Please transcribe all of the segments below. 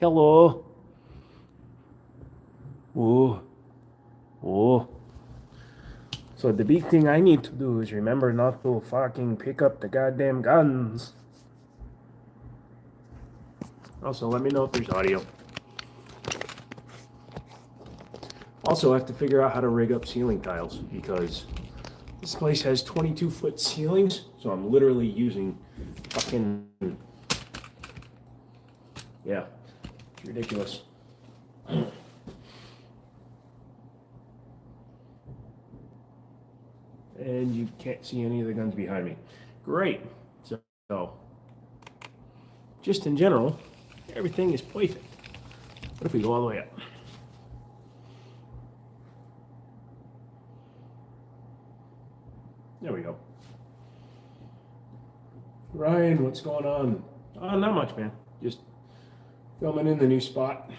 Hello. Oh, oh. So the big thing I need to do is remember not to fucking pick up the goddamn guns. Also, let me know if there's audio. Also, I have to figure out how to rig up ceiling tiles because this place has 22-foot ceilings, so I'm literally using fucking, yeah, it's ridiculous. And you can't see any of the guns behind me. Great. So just in general, everything is perfect. What if we go all the way up? There we go. Ryan, what's going on? Not much, man. Just filming in the new spot.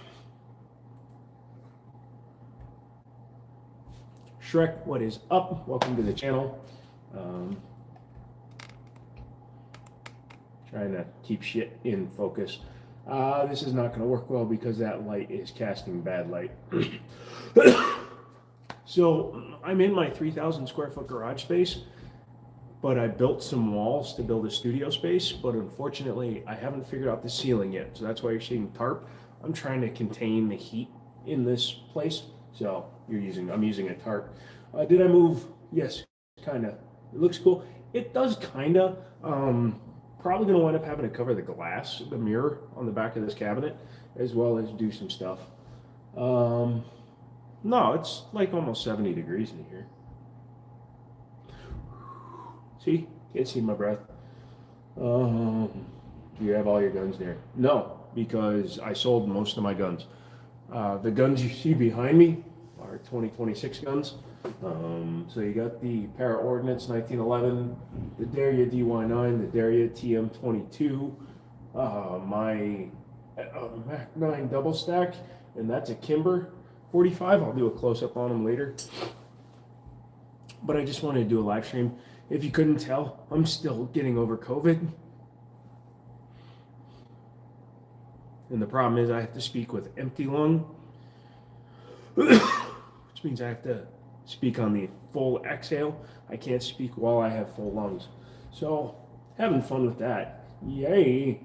Shrek, what is up? Welcome to the channel. Um, Trying to keep shit in focus. This is not going to work well because that light is casting bad light. So I'm in my 3,000 square foot garage space, but I built some walls to build a studio space, but unfortunately I haven't figured out the ceiling yet. So that's why you're seeing tarp. I'm trying to contain the heat in this place. So I'm using a tarp. Did I move? Yes, kind of. It looks cool. It does kind of. Probably going to wind up having to cover the glass, the mirror on the back of this cabinet, as well as do some stuff. No, it's like almost 70 degrees in here. See? Can't see my breath. Do you have all your guns there? No, because I sold most of my guns. The guns you see behind me are 2026 guns. So you got the Para Ordnance 1911, the Daria DY9, the Daria TM22, my Mac 9 double stack, and that's a Kimber 45. I'll do a close up on them later. But I just wanted to do a live stream. If you couldn't tell, I'm still getting over COVID. And the problem is I have to speak with empty lung, which means I have to speak on the full exhale. I can't speak while I have full lungs. So, having fun with that. Yay.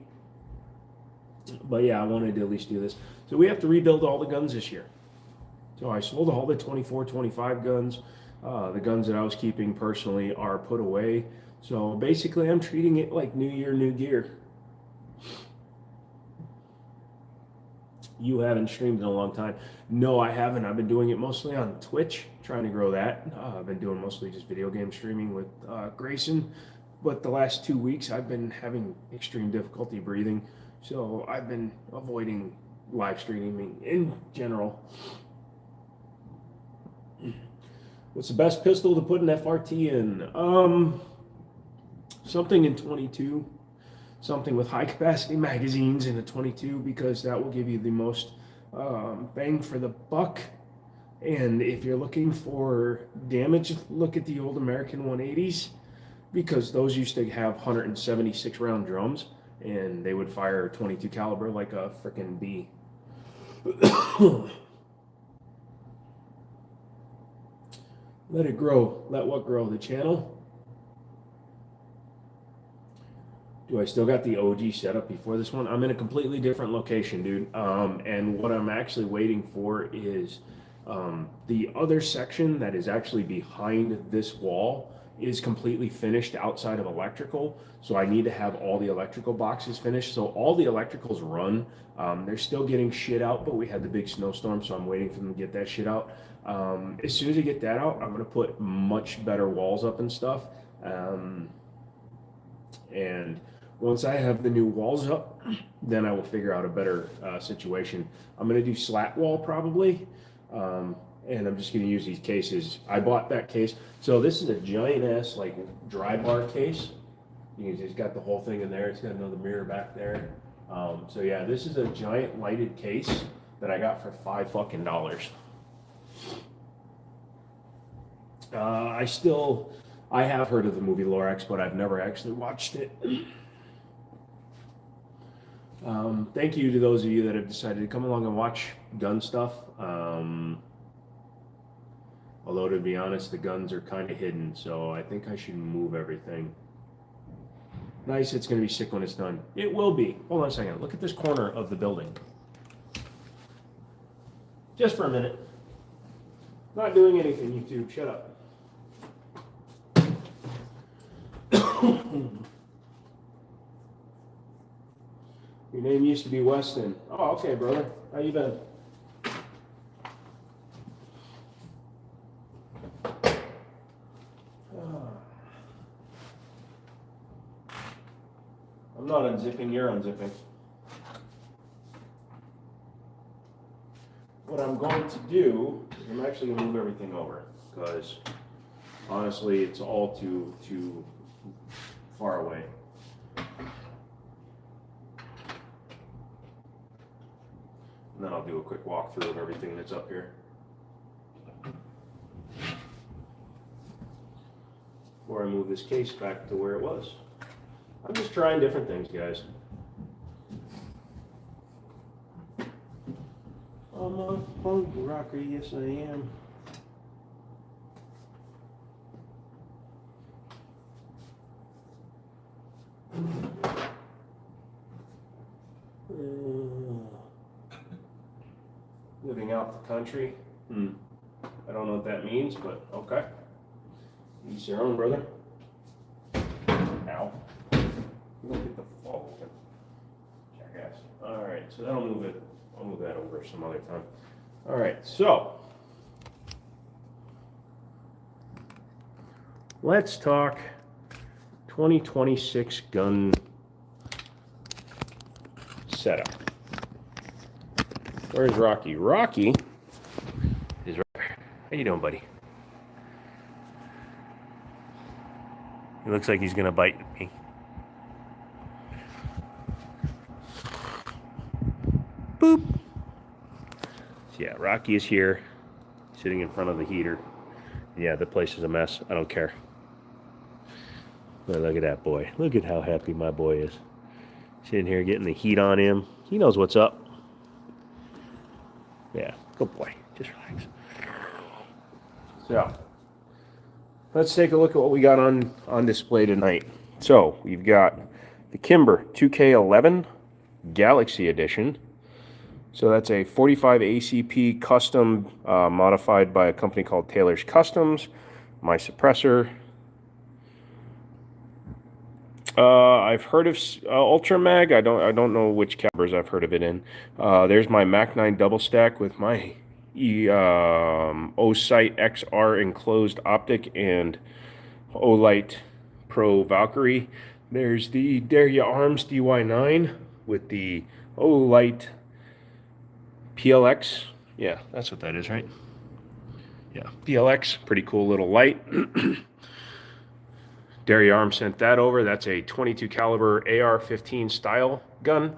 But yeah, I wanted to at least do this. So we have to rebuild all the guns this year. So I sold all the 24, 25 guns. The guns that I was keeping personally are put away. So basically I'm treating it like New Year, New Gear. You haven't streamed in a long time. No, I haven't. I've been doing it mostly on Twitch, trying to grow that. I've been doing mostly just video game streaming with Grayson. But the last 2 weeks, I've been having extreme difficulty breathing. So I've been avoiding live streaming in general. What's the best pistol to put an FRT in? Something in 22. Something with high capacity magazines in a 22 because that will give you the most bang for the buck. And if you're looking for damage, look at the old American 180s because those used to have 176 round drums and they would fire 22 caliber like a freaking bee. Let it grow. Let what grow? The channel? Do I still got the OG setup before this one? I'm in a completely different location, dude. And what I'm actually waiting for is the other section that is actually behind this wall is completely finished outside of electrical. So I need to have all the electrical boxes finished. So all the electricals run. They're still getting shit out, but we had the big snowstorm, so I'm waiting for them to get that shit out. As soon as I get that out, I'm gonna put much better walls up and stuff. And once I have the new walls up, then I will figure out a better situation. I'm going to do slat wall probably, and I'm just going to use these cases. I bought that case. So this is a giant ass like dry bar case. It's got the whole thing in there. It's got another mirror back there. So yeah, this is a giant lighted case that I got for $5 fucking. I have heard of the movie Lorax, but I've never actually watched it. Thank you to those of you that have decided to come along and watch gun stuff. Although, to be honest, the guns are kind of hidden, so I think I should move everything. Nice, it's going to be sick when it's done. It will be. Hold on a second. Look at this corner of the building. Just for a minute. Not doing anything, YouTube. Shut up. Your name used to be Weston. Oh, okay, brother. How you been? I'm not unzipping, you're unzipping. What I'm going to do is I'm actually going to move everything over because honestly it's all too far away. And then I'll do a quick walkthrough of everything that's up here. Before I move this case back to where it was. I'm just trying different things, guys. I'm a punk rocker, yes I am. Living out the country. I don't know what that means, but okay. Each their own, brother. Ow. Look at the phone. Jackass. Alright, so that'll move it. I'll move that over some other time. Alright, so let's talk 2026 gun setup. Where's Rocky? Rocky is right there. How you doing, buddy? He looks like he's gonna bite me. Boop. So yeah, Rocky is here, sitting in front of the heater. Yeah, the place is a mess. I don't care. But look at that boy. Look at how happy my boy is. Sitting here getting the heat on him. He knows what's up. Yeah, good boy. Just relax. So, let's take a look at what we got on display tonight. So, we've got the Kimber 2K11 Galaxy Edition. So that's a 45 ACP custom modified by a company called Taylor's Customs. My suppressor. I've heard of Ultra Mag. I don't know which calibers I've heard of it in. There's my Mac 9 double stack with my Osight XR enclosed optic and Olight Pro Valkyrie. There's the Derya Arms DY9 with the Olight PLX. Yeah, that's what that is, right? Yeah, PLX. Pretty cool little light. Derya Arms sent that over. That's a 22 caliber AR-15 style gun.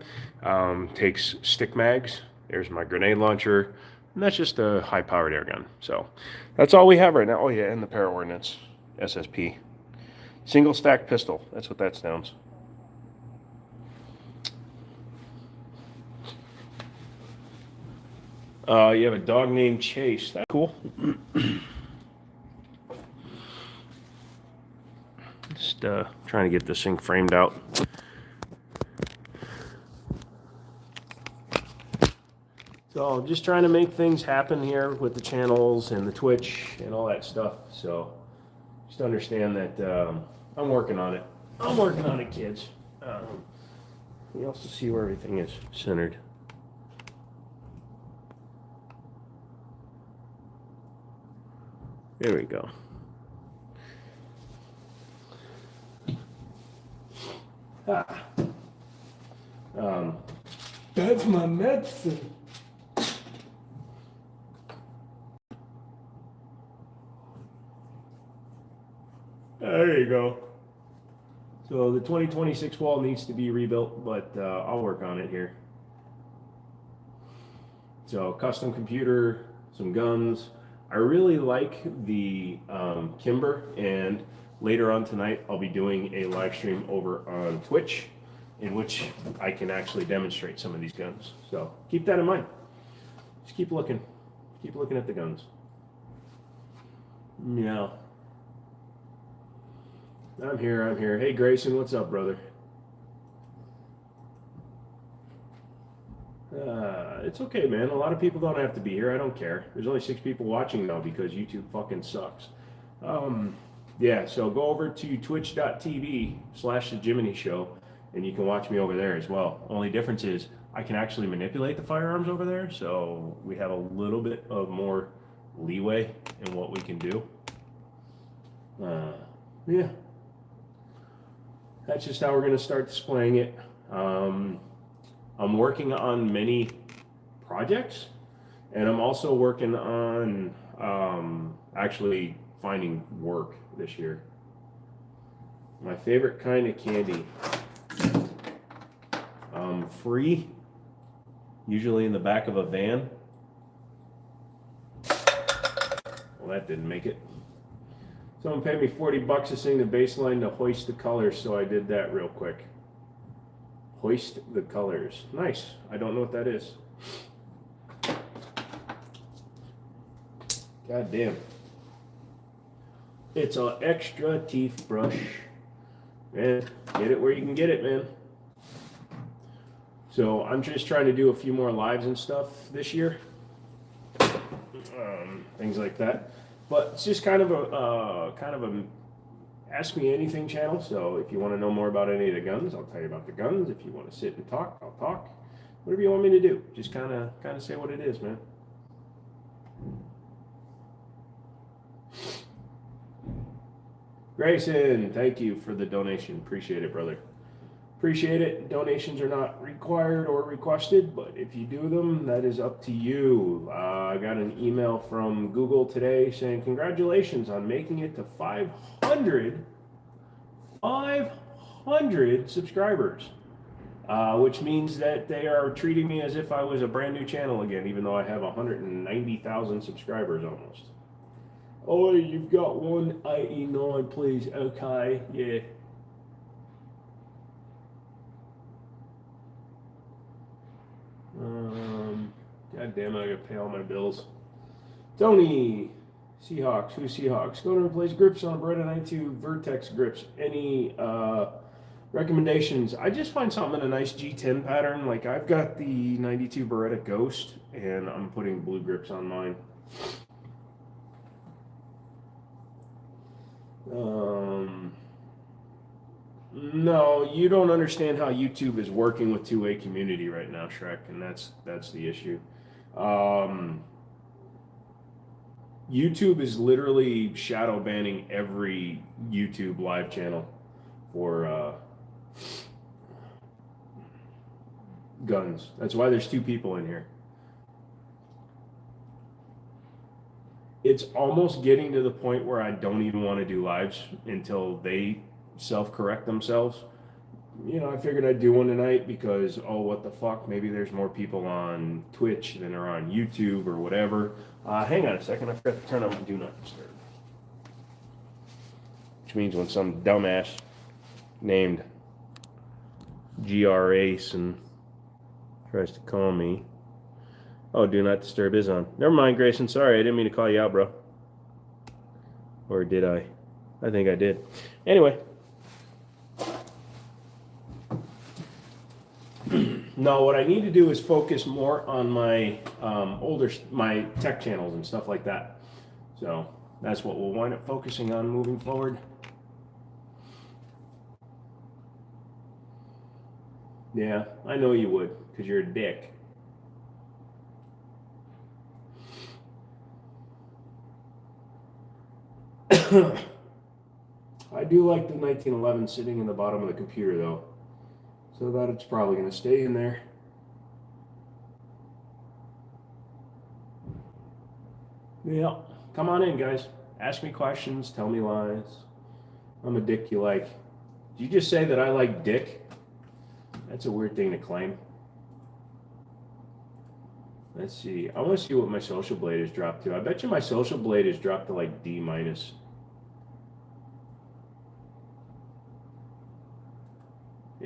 Takes stick mags. There's my grenade launcher. And that's just a high-powered air gun. So that's all we have right now. Oh yeah, and the Para Ordnance SSP. Single stack pistol. That's what that sounds. You have a dog named Chase. That's cool. Just trying to get this thing framed out. So just trying to make things happen here with the channels and the Twitch and all that stuff. So just understand that I'm working on it. I'm working on it, kids. You also see where everything is centered. There we go. That's my medicine. There you go. So the 2026 wall needs to be rebuilt, but I'll work on it here. So custom computer, some guns. I really like the Kimber, and later on tonight I'll be doing a live stream over on Twitch in which I can actually demonstrate some of these guns. So keep that in mind. Just keep looking at the guns. Yeah. I'm here. Hey Grayson, what's up, brother? It's okay, man. A lot of people don't have to be here. I don't care. There's only 6 people watching now because YouTube fucking sucks. Yeah, so go over to twitch.tv/The Jiminy Show, and you can watch me over there as well. Only difference is I can actually manipulate the firearms over there, so we have a little bit of more leeway in what we can do. Yeah. That's just how we're going to start displaying it. I'm working on many projects, and I'm also working on actually finding work this year. My favorite kind of candy, free, usually in the back of a van. Well, that didn't make it. Someone paid me $40 to sing the bass line to Hoist the Colors, so I did that real quick. Hoist the Colors. Nice. I don't know what that is. God damn. It's an extra teeth brush. Man, get it where you can get it, man. So I'm just trying to do a few more lives and stuff this year. Things like that. But it's just kind of a Ask Me Anything channel. So if you want to know more about any of the guns, I'll tell you about the guns. If you want to sit and talk, I'll talk. Whatever you want me to do. Just kind of say what it is, man. Grayson, thank you for the donation. Appreciate it, brother. Appreciate it. Donations are not required or requested, but if you do them, that is up to you. I got an email from Google today saying congratulations on making it to 500 subscribers, which means that they are treating me as if I was a brand new channel again, even though I have 190,000 subscribers almost. Oh, you've got 189, please. Okay, yeah. God damn it, I gotta pay all my bills. Tony, Seahawks, who's Seahawks? Going to replace grips on a Beretta 92 Vertex grips. Any recommendations? I just find something in a nice G10 pattern. Like I've got the 92 Beretta Ghost, and I'm putting blue grips on mine. No, you don't understand how YouTube is working with two-way community right now, Shrek, and that's the issue. YouTube is literally shadow banning every YouTube live channel for guns. That's why there's 2 people in here. It's almost getting to the point where I don't even want to do lives until they self-correct themselves. You know, I figured I'd do one tonight because, oh, what the fuck, maybe there's more people on Twitch than are on YouTube or whatever. Hang on a second, I forgot to turn on my Do Not Disturb. Which means when some dumbass named GR Ace and tries to call me. Oh, Do Not Disturb is on. Never mind, Grayson, sorry, I didn't mean to call you out, bro. Or did I? I think I did. Anyway. No, what I need to do is focus more on my my tech channels and stuff like that. So that's what we'll wind up focusing on moving forward. Yeah, I know you would, because you're a dick. I do like the 1911 sitting in the bottom of the computer, though. So that it's probably going to stay in there. Yeah, come on in, guys. Ask me questions, tell me lies. I'm a dick you like. Did you just say that I like dick? That's a weird thing to claim. Let's see. I want to see what my social blade has dropped to. I bet you my social blade has dropped to like D-.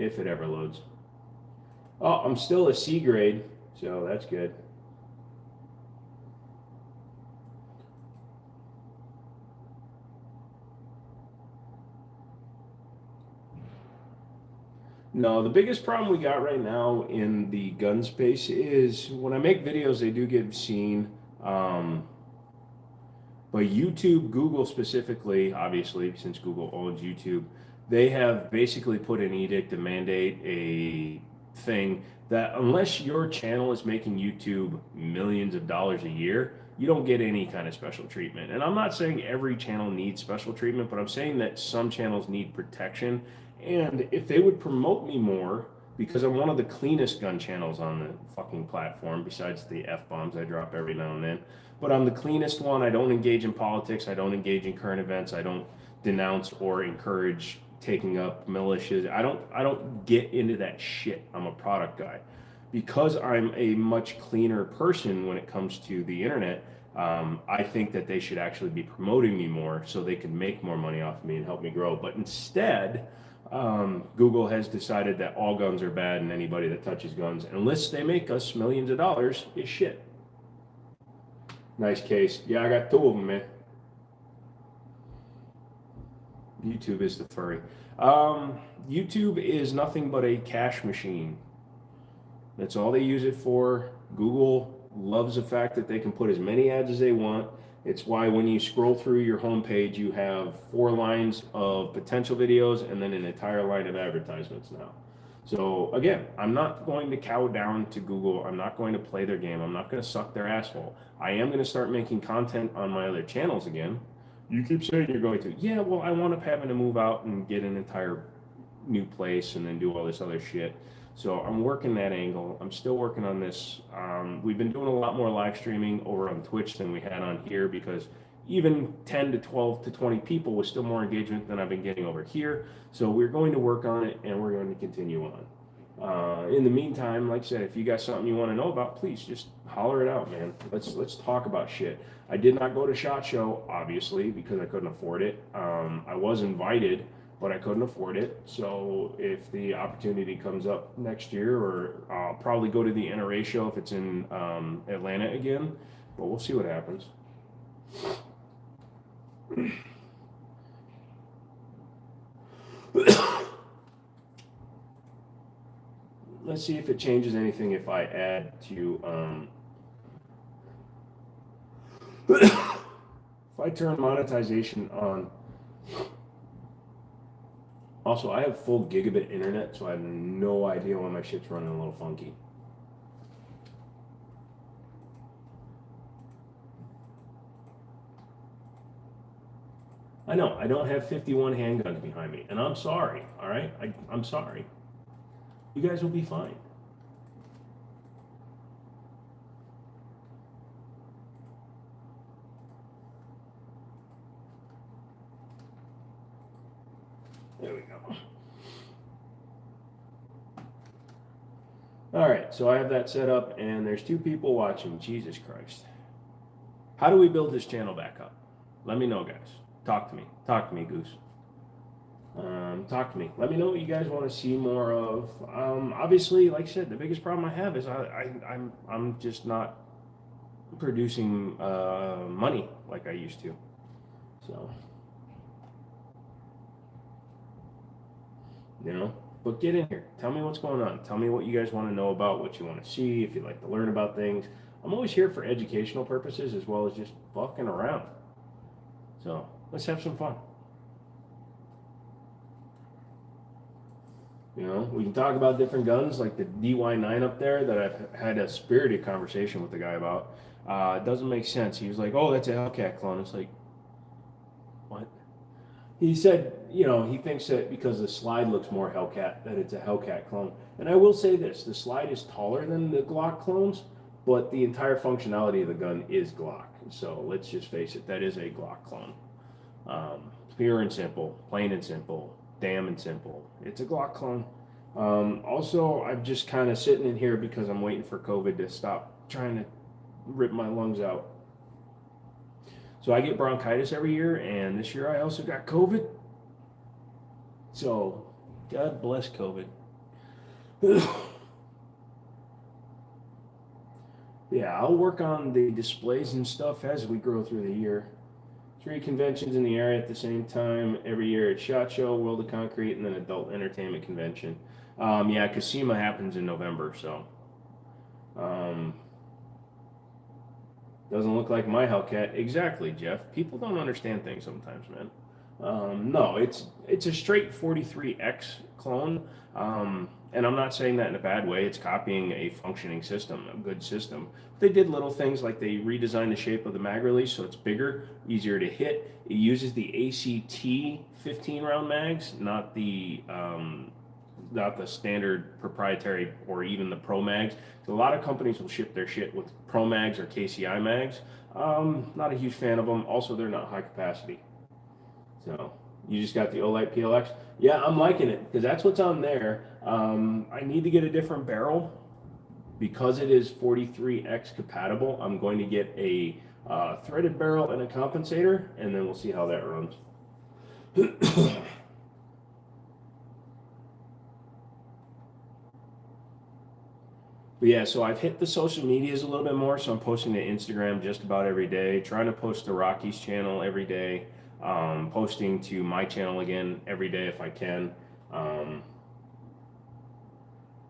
if it ever loads. Oh, I'm still a C grade, so that's good. No, the biggest problem we got right now in the gun space is when I make videos, they do get seen. But YouTube, Google specifically, obviously, since Google owns YouTube, they have basically put an edict, a mandate, a thing that unless your channel is making YouTube millions of dollars a year, you don't get any kind of special treatment. And I'm not saying every channel needs special treatment, but I'm saying that some channels need protection. And if they would promote me more, because I'm one of the cleanest gun channels on the fucking platform, besides the F bombs I drop every now and then. But I'm the cleanest one. I don't engage in politics. I don't engage in current events. I don't denounce or encourage taking up militias. I don't get into that shit. I'm a product guy. Because I'm a much cleaner person when it comes to the internet, I think that they should actually be promoting me more so they can make more money off of me and help me grow. But instead, Google has decided that all guns are bad and anybody that touches guns, unless they make us millions of dollars, is shit. Nice case. Yeah, I got two of them, man. YouTube is the furry. YouTube is nothing but a cash machine. That's all they use it for. Google loves the fact that they can put as many ads as they want. It's why when you scroll through your homepage, you have 4 lines of potential videos and then an entire line of advertisements now. So again, I'm not going to cow down to Google. I'm not going to play their game. I'm not going to suck their asshole. I am going to start making content on my other channels again. You keep saying you're going to. Yeah, well, I wound up having to move out and get an entire new place and then do all this other shit. So I'm working that angle. I'm still working on this. We've been doing a lot more live streaming over on Twitch than we had on here because even 10 to 12 to 20 people was still more engagement than I've been getting over here. So we're going to work on it and we're going to continue on. In the meantime, like I said, if you got something you want to know about, please just holler it out, man. Let's talk about shit. I did not go to SHOT Show, obviously, because I couldn't afford it. I was invited, but I couldn't afford it. So if the opportunity comes up next year, or I'll probably go to the NRA show if it's in Atlanta again, but we'll see what happens. Let's see if it changes anything if I add to, if I turn monetization on. Also, I have full gigabit internet, so I have no idea why my shit's running a little funky. I know, I don't have 51 handguns behind me, and I'm sorry, all right? I'm sorry. You guys will be fine. There we go. All right, so I have that set up, and there's 2 people watching. Jesus Christ. How do we build this channel back up? Let me know, guys. Talk to me. Talk to me, Goose. Talk to me. Let me know what you guys want to see more of. Obviously, like I said, the biggest problem I have is I'm just not producing money like I used to. So, you know, but get in here. Tell me what's going on. Tell me what you guys want to know about, what you want to see, if you'd like to learn about things. I'm always here for educational purposes as well as just fucking around. So, let's have some fun. You know, we can talk about different guns like the DY9 up there that I've had a spirited conversation with the guy about. It doesn't make sense. He was like, oh, that's a Hellcat clone. It's like, what? He said, you know, he thinks that because the slide looks more Hellcat, that it's a Hellcat clone. And I will say this, the slide is taller than the Glock clones, but the entire functionality of the gun is Glock. So let's just face it, that is a Glock clone. Pure and simple, plain and simple, damn and simple. It's a Glock clone. Also, I'm just kind of sitting in here because I'm waiting for COVID to stop trying to rip my lungs out. So I get bronchitis every year, and this year I also got COVID. So, God bless COVID. Yeah, I'll work on the displays and stuff as we grow through the year. 3 conventions in the area at the same time every year at SHOT Show, World of Concrete, and then Adult Entertainment Convention. Yeah, Casima happens in November, so um, doesn't look like my Hellcat. Exactly, Jeff. People don't understand things sometimes, man. No, it's a straight 43X clone, and I'm not saying that in a bad way. It's copying a functioning system, a good system. They did little things like they redesigned the shape of the mag release so it's bigger, easier to hit. It uses the ACT 15 round mags, not the standard proprietary or even the Pro mags. So a lot of companies will ship their shit with Pro mags or KCI mags. Not a huge fan of them. Also, they're not high capacity. So you just got the Olight PLX. Yeah, I'm liking it because that's what's on there. I need to get a different barrel because it is 43X compatible. I'm going to get a threaded barrel and a compensator, and then we'll see how that runs. But yeah, so I've hit the social medias a little bit more. So I'm posting to Instagram just about every day, trying to post to Rocky's channel every day, posting to my channel again every day if I can.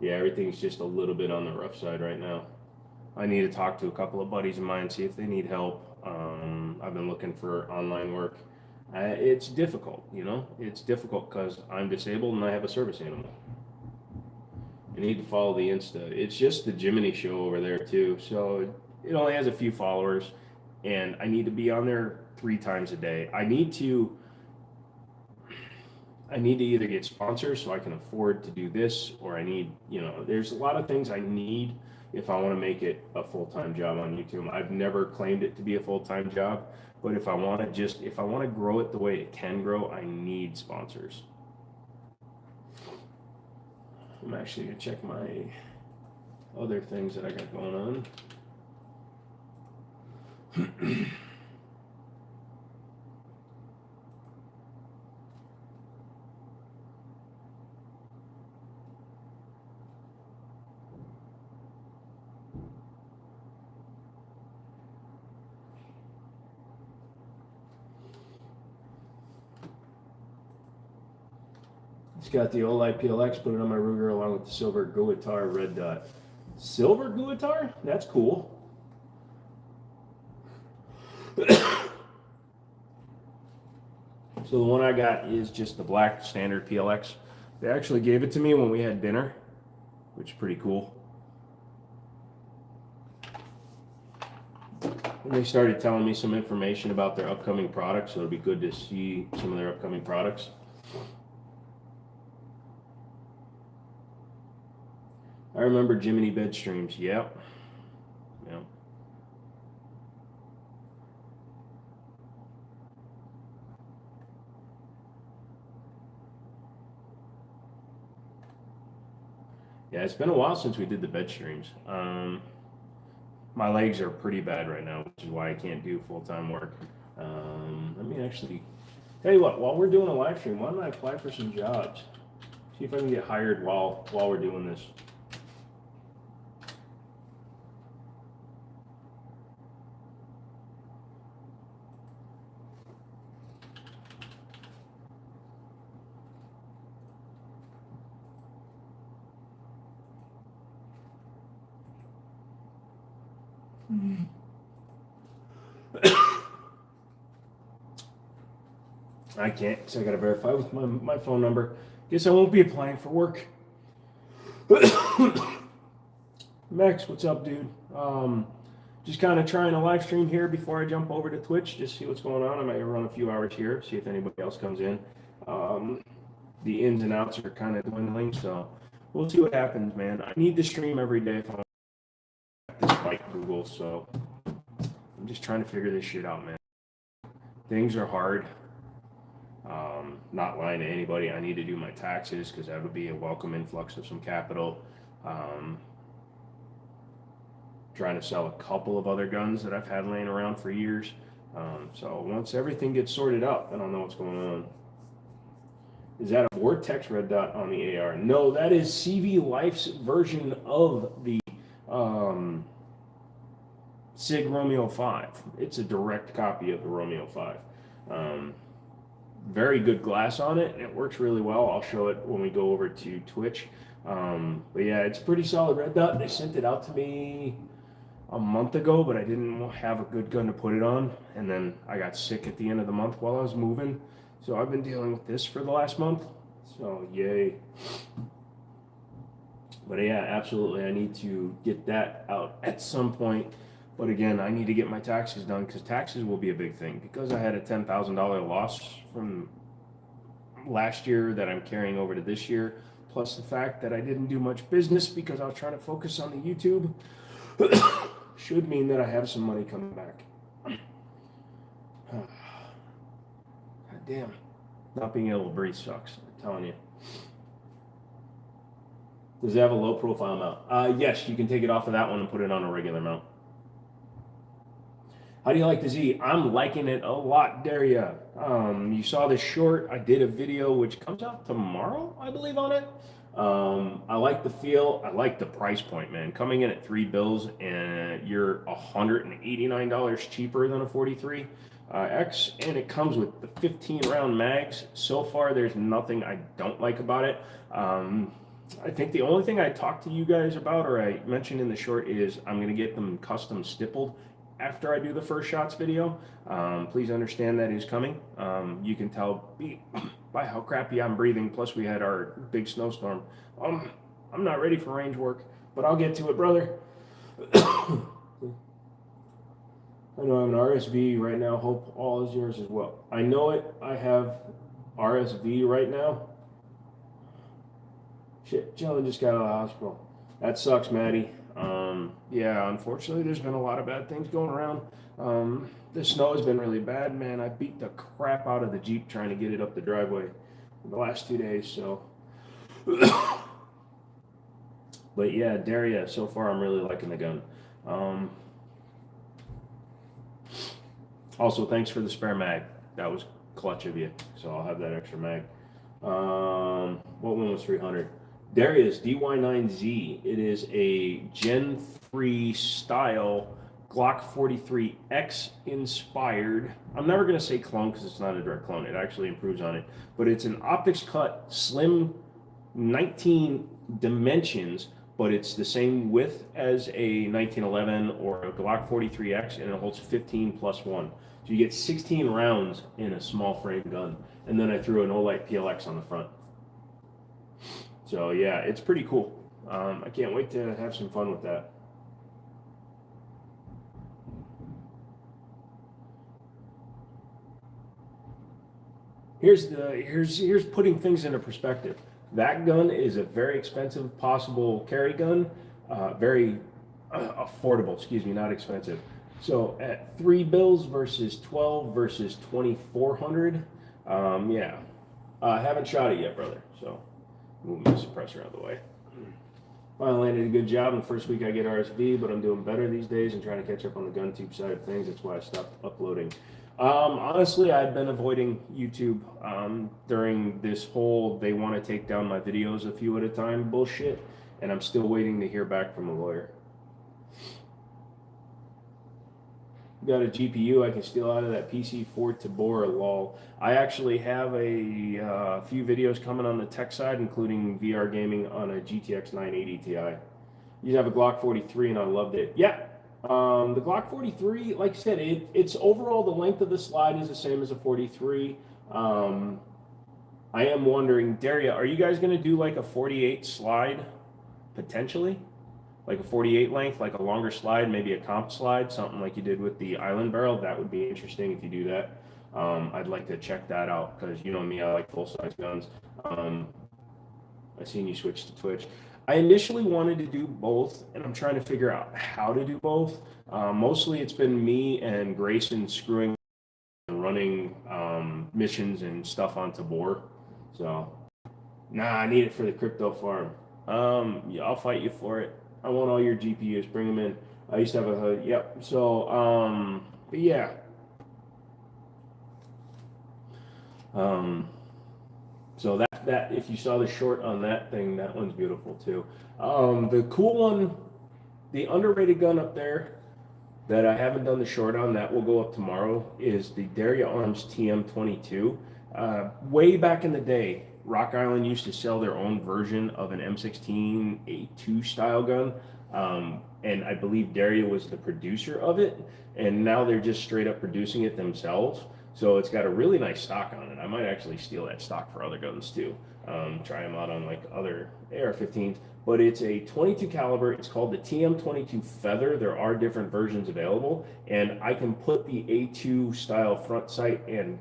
Yeah, everything's just a little bit on the rough side right now. I need to talk to a couple of buddies of mine, see if they need help. I've been looking for online work. It's difficult, you know? It's difficult because I'm disabled and I have a service animal. I need to follow the Insta. It's just the Jiminy show over there too. So it only has a few followers, and I need to be on there 3 times a day. I need to either get sponsors so I can afford to do this, or I need, there's a lot of things I need if I want to make it a full-time job on YouTube. I've never claimed it to be a full-time job, but if I want to grow it the way it can grow, I need sponsors. I'm actually gonna check my other things that I got going on. It's got the Olight PLX, put it on my Ruger along with the silver Guitar red dot. Silver Guitar? That's cool. So the one I got is just the black standard PLX. They actually gave it to me when we had dinner, which is pretty cool. And they started telling me some information about their upcoming products, so it'll be good to see some of their upcoming products. I remember Jiminy bed streams. Yep. Yep. Yeah, it's been a while since we did the bed streams. My legs are pretty bad right now, which is why I can't do full-time work. Let me actually tell you what. While we're doing a live stream, why don't I apply for some jobs? See if I can get hired while we're doing this. I can't because I got to verify with my phone number. Guess I won't be applying for work. Max, what's up, dude? Just kind of trying a live stream here before I jump over to Twitch, just see what's going on. I might run a few hours here, see if anybody else comes in. The ins and outs are kind of dwindling, so we'll see what happens, man. I need to stream every day if I want to fight Google, so I'm just trying to figure this shit out, man. Things are hard. Not lying to anybody, I need to do my taxes because that would be a welcome influx of some capital. Trying to sell a couple of other guns that I've had laying around for years. So once everything gets sorted out, then I'll know what's going on. Is that a Vortex red dot on the AR? No, that is CV Life's version of the SIG Romeo 5. It's a direct copy of the Romeo 5. Very good glass on it, and it works really well. I'll show it when we go over to Twitch. But yeah, it's a pretty solid red dot. They sent it out to me a month ago, but I didn't have a good gun to put it on. And then I got sick at the end of the month while I was moving. So I've been dealing with this for the last month. So yay. But yeah, absolutely. I need to get that out at some point. But again, I need to get my taxes done because taxes will be a big thing. Because I had a $10,000 loss from last year that I'm carrying over to this year, plus the fact that I didn't do much business because I was trying to focus on the YouTube, should mean that I have some money coming back. God damn. Not being able to breathe sucks, I'm telling you. Does it have a low profile mount? Yes, you can take it off of that one and put it on a regular mount. How do you like the Z? I'm liking it a lot, Daria. You saw this short. I did a video which comes out tomorrow, I believe, on it. I like the feel. I like the price point, man. Coming in at $3 and you're $189 cheaper than a 43 X, and it comes with the 15 round mags. So far, there's nothing I don't like about it. I think the only thing I talked to you guys about, or I mentioned in the short, is I'm going to get them custom stippled after I do the first shots video. Please understand that is coming. You can tell by how crappy I'm breathing, plus we had our big snowstorm. I'm not ready for range work, but I'll get to it, brother. I know I have an RSV right now. Hope all is yours as well. I know it. I have RSV right now. Shit, Jalen just got out of the hospital. That sucks, Maddie. Yeah, unfortunately, there's been a lot of bad things going around. The snow has been really bad, man. I beat the crap out of the Jeep trying to get it up the driveway the last 2 days, so. But yeah, Daria, so far I'm really liking the gun. Also, thanks for the spare mag. That was clutch of you, so I'll have that extra mag. What one was 300? Darius DY9Z. It is a Gen 3 style Glock 43X inspired. I'm never going to say clone because it's not a direct clone. It actually improves on it. But it's an optics cut, slim 19 dimensions, but it's the same width as a 1911 or a Glock 43X, and it holds 15 plus 1. So you get 16 rounds in a small frame gun. And then I threw an Olight PLX on the front. So yeah, it's pretty cool. I can't wait to have some fun with that. Here's putting things into perspective. That gun is a very expensive possible carry gun, very affordable. Excuse me, not expensive. So at $3 versus 12 versus 2,400. Yeah, I haven't shot it yet, brother. So. Move my suppressor out of the way. Finally landed a good job in the first week I get RSV, but I'm doing better these days and trying to catch up on the gun tube side of things. That's why I stopped uploading. Honestly, I've been avoiding YouTube during this whole they want to take down my videos a few at a time bullshit, and I'm still waiting to hear back from a lawyer. Got a GPU I can steal out of that PC for Tabora, lol. I actually have a few videos coming on the tech side, including VR gaming on a GTX 980 Ti. You have a Glock 43 and I loved it. Yeah, the Glock 43, like I said, it's overall the length of the slide is the same as a 43. I am wondering, Daria, are you guys going to do like a 48 slide potentially? Like a 48 length, like a longer slide, maybe a comp slide, something like you did with the Island Barrel. That would be interesting if you do that. I'd like to check that out because you know me, I like full-size guns. I seen you switch to Twitch. I initially wanted to do both, and I'm trying to figure out how to do both. Mostly it's been me and Grayson screwing and running missions and stuff on Tabor. So, nah, I need it for the crypto farm. Yeah, I'll fight you for it. I want all your GPUs. Bring them in. I used to have a hood. Yep. So, but yeah. So that if you saw the short on that thing, that one's beautiful too. The cool one, the underrated gun up there that I haven't done the short on, that will go up tomorrow, is the Daria Arms TM22. Way back in the day, Rock Island used to sell their own version of an M16A2 style gun. And I believe Daria was the producer of it. And now they're just straight up producing it themselves. So it's got a really nice stock on it. I might actually steal that stock for other guns too. Try them out on like other AR-15s. But it's a 22 caliber. It's called the TM22 Feather. There are different versions available, and I can put the A2 style front sight and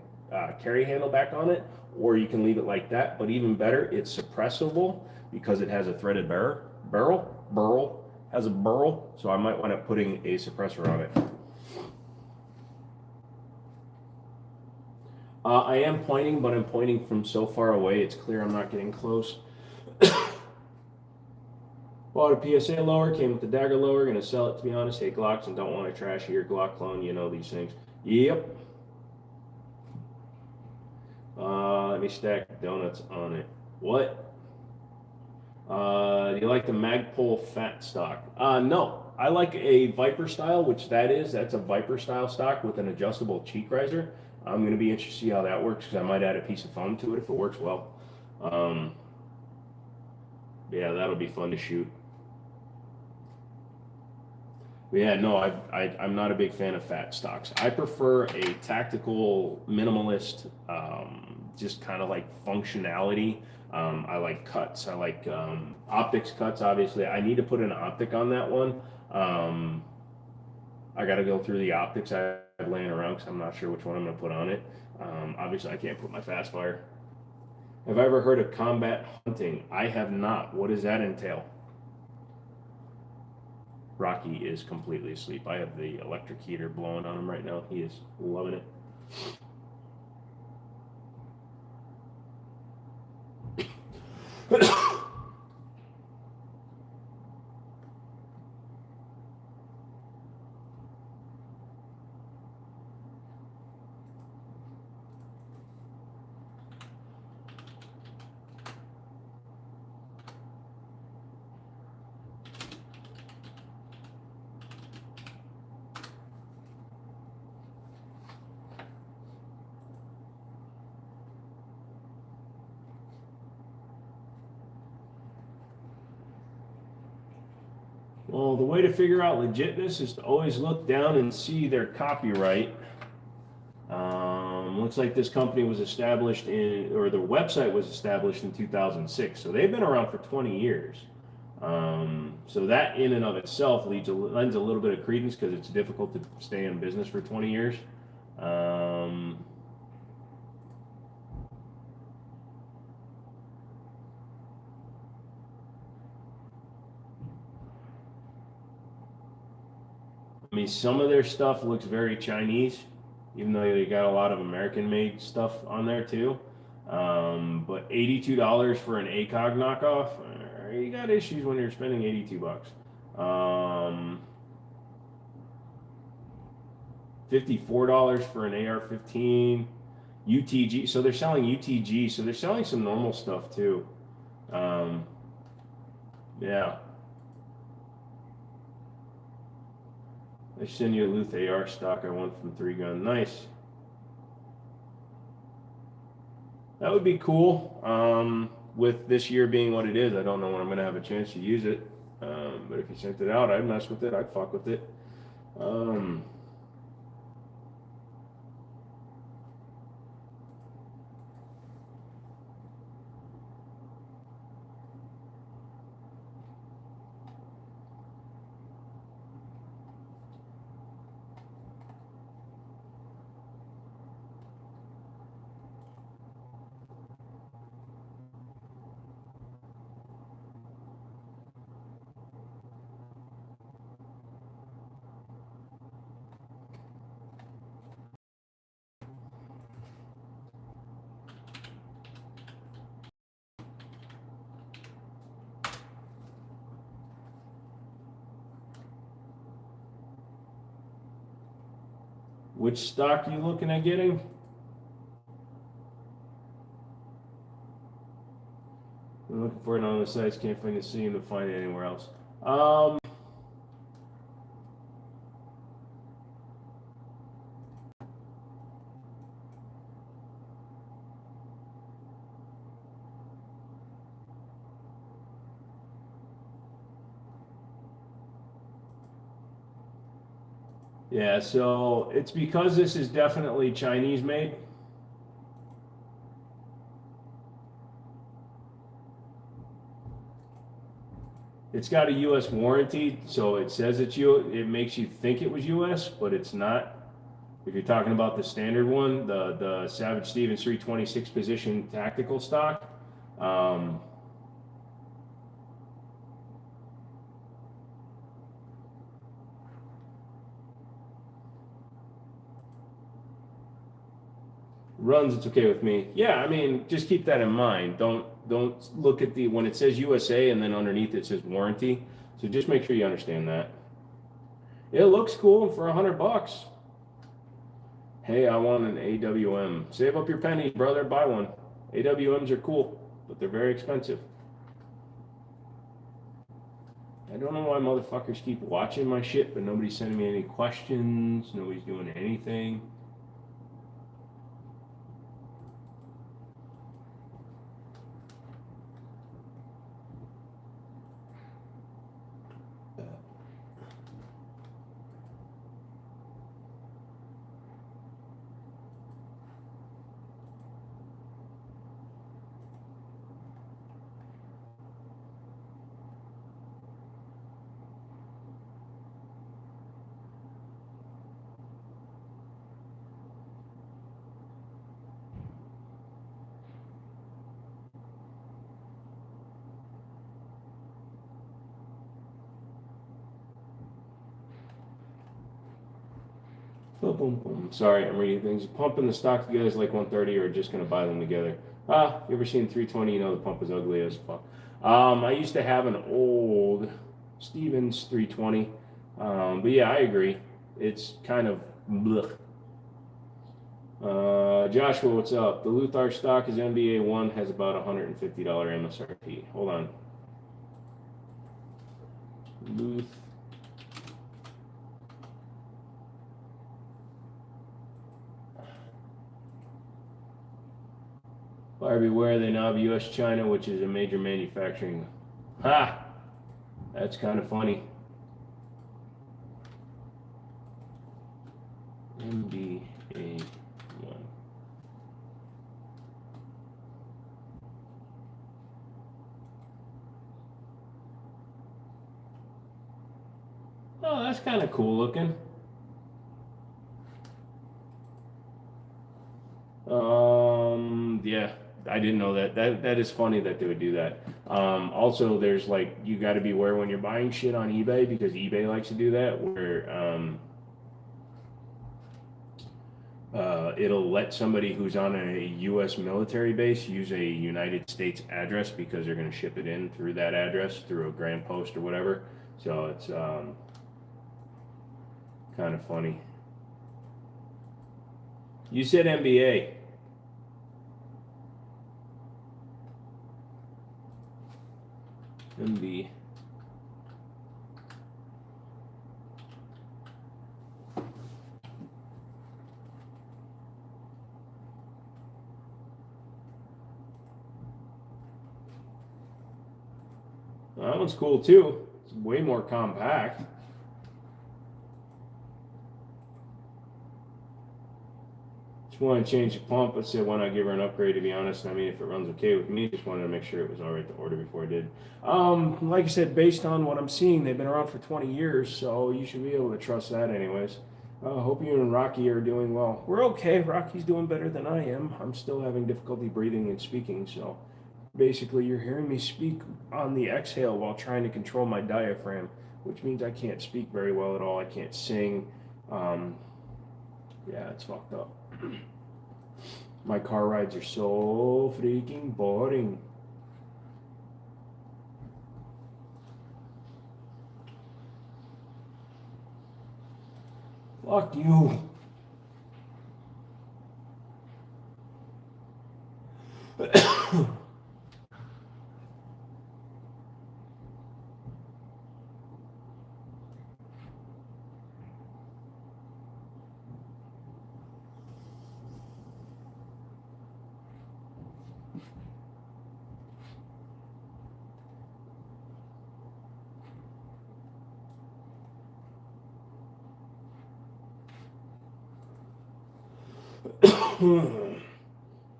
carry handle back on it, or you can leave it like that. But even better, it's suppressible because it has a threaded barrel has a burl. So I might wind up putting a suppressor on it. I am pointing, but I'm pointing from so far away, it's clear I'm not getting close. Bought a PSA lower, came with the dagger lower, gonna sell it, to be honest. Hate Glocks and don't want to trash your Glock clone, you know these things. Yep. Let me stack donuts on it. What? Do you like the Magpul fat stock? No. I like a Viper style, which that's a Viper style stock with an adjustable cheek riser. I'm gonna be interested to see how that works because I might add a piece of foam to it if it works well. Yeah, that'll be fun to shoot. Yeah, no, I'm not a big fan of fat stocks. I prefer a tactical, minimalist, just kind of like functionality. I like cuts. I like optics cuts, obviously. I need to put an optic on that one. I got to go through the optics I have laying around because I'm not sure which one I'm going to put on it. Obviously, I can't put my fast fire. Have I ever heard of combat hunting? I have not. What does that entail? Rocky is completely asleep. I have the electric heater blowing on him right now. He is loving it. Well, the way to figure out legitness is to always look down and see their copyright. Looks like this company was established or their website was established in 2006. So they've been around for 20 years. So that in and of itself lends a little bit of credence because it's difficult to stay in business for 20 years. I mean, some of their stuff looks very Chinese, even though they got a lot of American-made stuff on there too. But $82 for an ACOG knockoff, you got issues when you're spending 82 bucks. $54 for an AR-15, UTG. So they're selling UTG. So they're selling some normal stuff too. Yeah. I send you a Luth AR stock I won from 3Gun. Nice. That would be cool. With this year being what it is, I don't know when I'm going to have a chance to use it. But if you sent it out, I'd mess with it. I'd fuck with it. Which stock are you looking at getting? I'm looking for it on the sites. Can't seem to find it anywhere else. Um, yeah, so it's because this is definitely Chinese made. It's got a U.S. warranty, so it says it's it makes you think it was U.S., but it's not. If you're talking about the standard one, the Savage Stevens 326 position tactical stock, runs, it's okay with me. Yeah, I mean, just keep that in mind. Don't look at the when it says USA and then underneath it says warranty. So just make sure you understand that. It looks cool for $100. Hey, I want an AWM. Save up your pennies, brother. Buy one. AWMs are cool, but they're very expensive. I don't know why motherfuckers keep watching my shit, but nobody's sending me any questions. Nobody's doing anything. Boom, boom, boom. Sorry, I'm reading things. Pumping the stock together is like 130 or just going to buy them together. You ever seen 320? You know the pump is ugly as fuck. I used to have an old Stevens 320. But yeah, I agree. It's kind of blech. Joshua, what's up? The Luthar stock is NBA 1, has about $150 MSRP. Hold on. Luth. Buyer beware, they now have US China, which is a major manufacturing. Ha! That's kind of funny. NBA 1. Oh, that's kind of cool looking. Yeah, I didn't know that. That is funny that they would do that. Also, there's like you got to beware when you're buying shit on eBay because eBay likes to do that, where it'll let somebody who's on a U.S. military base use a United States address because they're going to ship it in through that address through a Grand Post or whatever. So it's kind of funny. You said NBA. MB. That one's cool too. It's way more compact. Just want to change the pump. I said, why not give her an upgrade, to be honest. I mean, if it runs okay with me, just wanted to make sure it was all right to order before I did. Like I said, based on what I'm seeing, they've been around for 20 years, so you should be able to trust that anyways. Hope you and Rocky are doing well. We're okay. Rocky's doing better than I am. I'm still having difficulty breathing and speaking, so basically you're hearing me speak on the exhale while trying to control my diaphragm, which means I can't speak very well at all. I can't sing. Yeah, it's fucked up. My car rides are so freaking boring. Fuck you.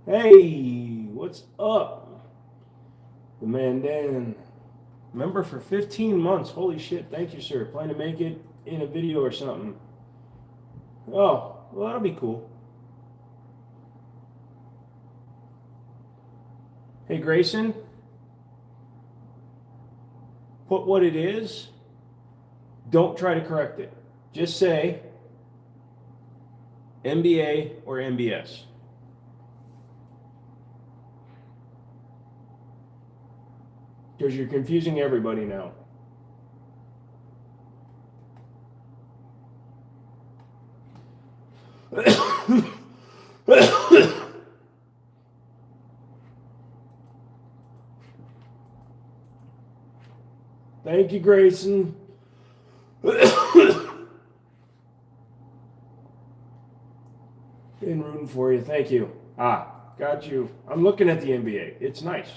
Hey, what's up? The man Dan. Member for 15 months. Holy shit, thank you, sir. Plan to make it in a video or something. Oh, well, that'll be cool. Hey, Grayson, put what it is. Don't try to correct it. Just say MBA or MBS. Because you're confusing everybody now. Thank you, Grayson. Been rooting for you. Thank you. Ah, got you. I'm looking at the NBA. It's nice.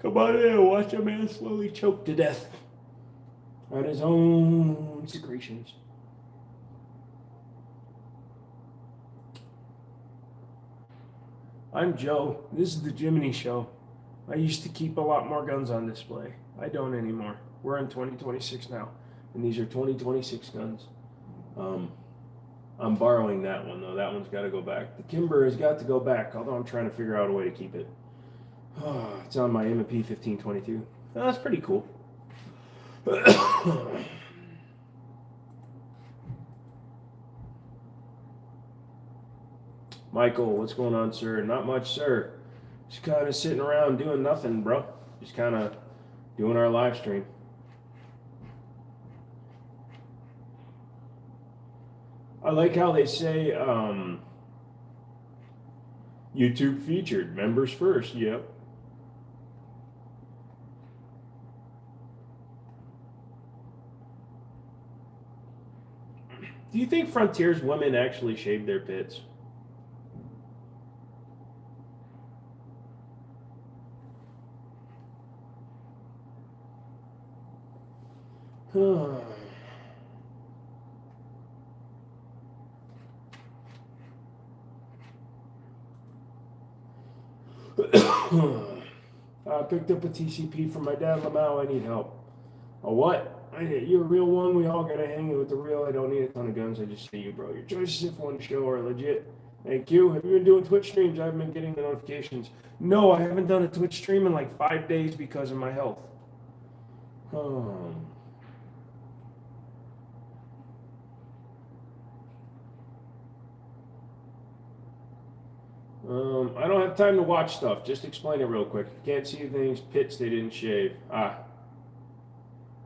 Come on in, watch a man slowly choke to death on his own secretions. I'm Joe. This is the Jiminy Show. I used to keep a lot more guns on display. I don't anymore. We're in 2026 now, and these are 2026 guns. I'm borrowing that one, though. That one's got to go back. The Kimber has got to go back, although I'm trying to figure out a way to keep it. It's on my M&P 1522. Oh, that's pretty cool. Michael, what's going on, sir? Not much, sir. Just kind of sitting around doing nothing, bro. Just kind of doing our live stream. I like how they say YouTube featured, members first. Yep. Do you think Frontier's women actually shave their pits? I picked up a TCP from my dad, Lamau. I need help. A what? You're a real one. We all gotta hang it with the real. I don't need a ton of guns. I just say you, bro. Your choices if one show are legit. Thank you. Have you been doing Twitch streams? I haven't been getting the notifications. No, I haven't done a Twitch stream in like 5 days because of my health. I don't have time to watch stuff. Just explain it real quick. Can't see things. Pits they didn't shave. I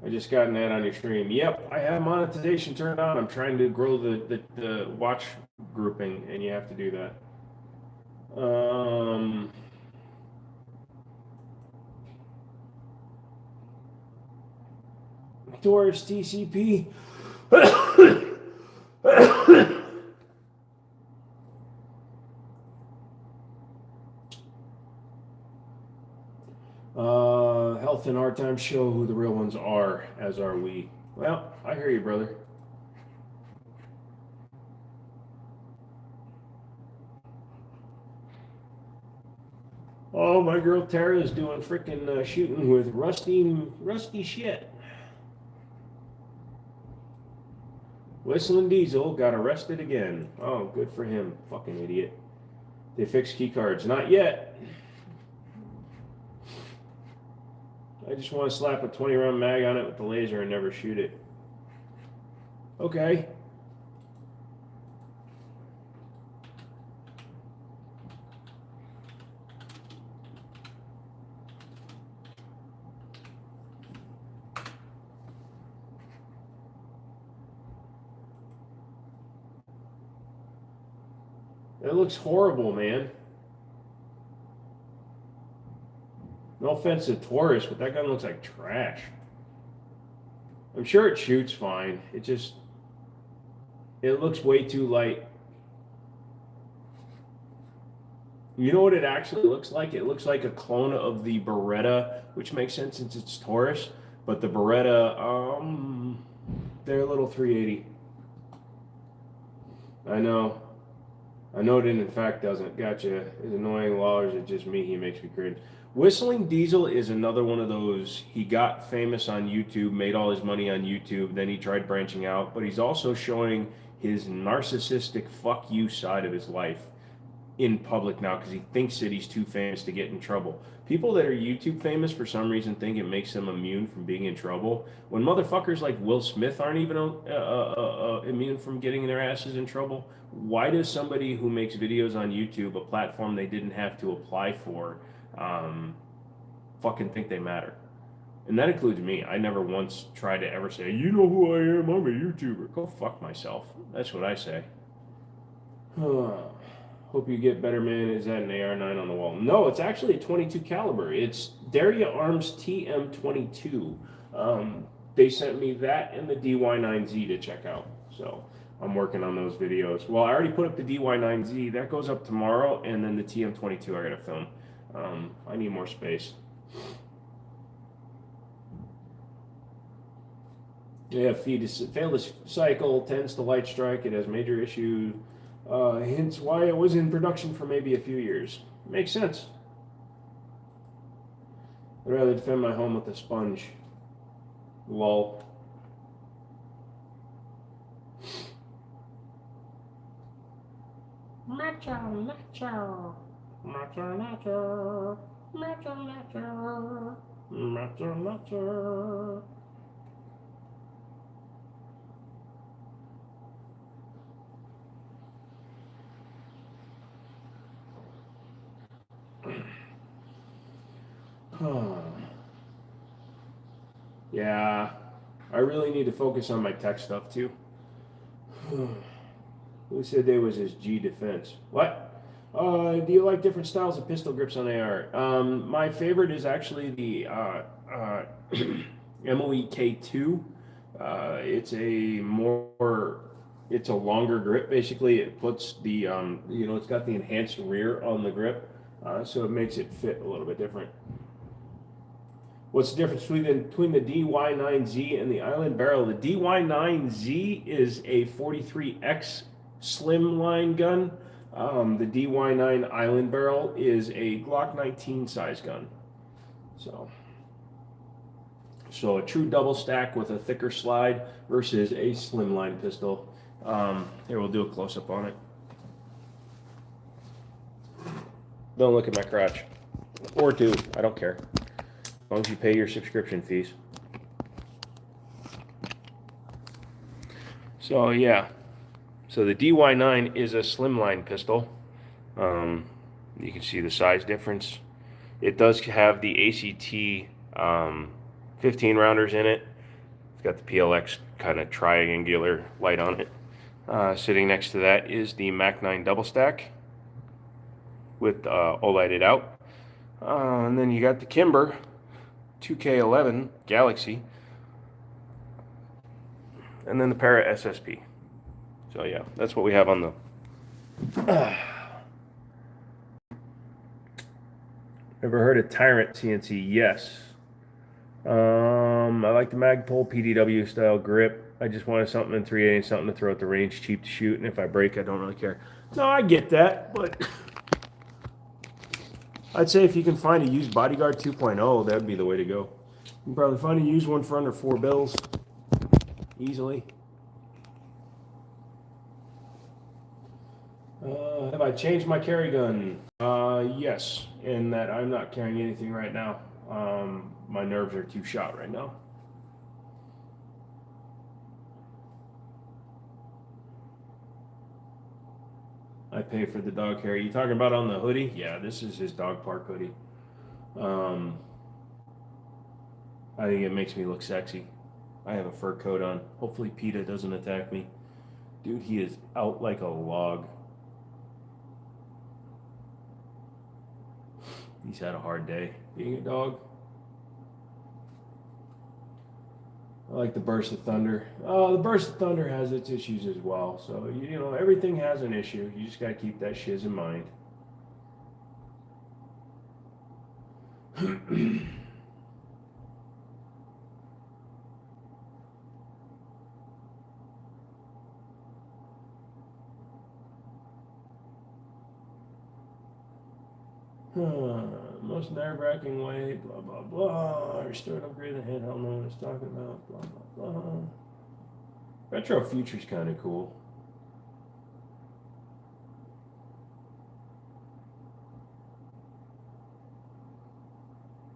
just got an ad on your stream. Yep, I have monetization turned on. I'm trying to grow the watch grouping, and you have to do that. Taurus TCP. Health and our time show who the real ones are, as are we. Well, I hear you, brother. Oh, my girl Tara is doing freaking shooting with rusty shit. Whistling Diesel got arrested again. Oh, good for him. Fucking idiot. They fixed key cards. Not yet. I just want to slap a 20-round mag on it with the laser and never shoot it. Okay. That looks horrible, man. No offense to Taurus, but that gun looks like trash. I'm sure it shoots fine. It looks way too light. You know what it actually looks like? It looks like a clone of the Beretta, which makes sense since it's Taurus. But the Beretta, they're a little 380. I know. I know it in fact doesn't. Gotcha. Is annoying law or is it just me? He makes me cringe. Whistling Diesel is another one of those. He got famous on YouTube, made all his money on YouTube, then he tried branching out, but he's also showing his narcissistic fuck you side of his life in public now because he thinks that he's too famous to get in trouble. People that are YouTube famous for some reason think it makes them immune from being in trouble. When motherfuckers like Will Smith aren't even immune from getting their asses in trouble, why does somebody who makes videos on YouTube, a platform they didn't have to apply for, fucking think they matter? And that includes me. I never once tried to ever say, you know who I am, I'm a YouTuber. Go fuck myself. That's what I say. Hope you get better, man. Is that an AR-9 on the wall? No, it's actually a 22 caliber. It's Daria Arms TM22. They sent me that and the DY9Z to check out. So I'm working on those videos. Well, I already put up the DY9Z. That goes up tomorrow. And then the TM22 I got to film. I need more space. Yeah, failed to cycle, tends to light strike. It has major issue. Hence why it was in production for maybe a few years. Makes sense. I'd rather defend my home with a sponge. Lol. Macho, macho. Macho, macho. Macho, macho. Macho, macho. Yeah, I really need to focus on my tech stuff too. Who said there was his G defense? What? Do you like different styles of pistol grips on AR? My favorite is actually the MOE K2. It's a longer grip. Basically, it puts the it's got the enhanced rear on the grip, so it makes it fit a little bit different. What's the difference between the DY9Z and the Island Barrel? The DY9Z is a 43X slimline gun. The DY9 Island Barrel is a Glock 19 size gun. So a true double stack with a thicker slide versus a slimline pistol. Here, we'll do a close up on it. Don't look at my crotch. Or do. I don't care. As long as you pay your subscription fees. So yeah, so the DY9 is a slimline pistol. You can see the size difference. It does have the ACT 15 rounders in it. It's got the PLX kind of triangular light on it. Sitting next to that is the Mac 9 double stack with all lighted out. And then you got the Kimber 2K11 Galaxy, and then the Para SSP. So yeah, that's what we have on the. Ever heard of Tyrant CNC? Yes. I like the Magpul PDW style grip. I just wanted something in 380, something to throw at the range, cheap to shoot, and if I break, I don't really care. No, I get that, but I'd say if you can find a used Bodyguard 2.0, that'd be the way to go. You can probably find a used one for under $4 easily. Have I changed my carry gun? Yes, in that I'm not carrying anything right now. My nerves are too shot right now. I pay for the dog hair. You talking about on the hoodie? Yeah, this is his dog park hoodie. I think it makes me look sexy. I have a fur coat on. Hopefully PETA doesn't attack me. Dude, he is out like a log. He's had a hard day being a dog. I like the Burst of Thunder. The Burst of Thunder has its issues as well. So, everything has an issue. You just got to keep that shiz in mind. Most nerve-wracking way, blah, blah, blah. Restore and upgrade the handheld, no one is talking about, blah, blah, blah. Retro Future's kind of cool.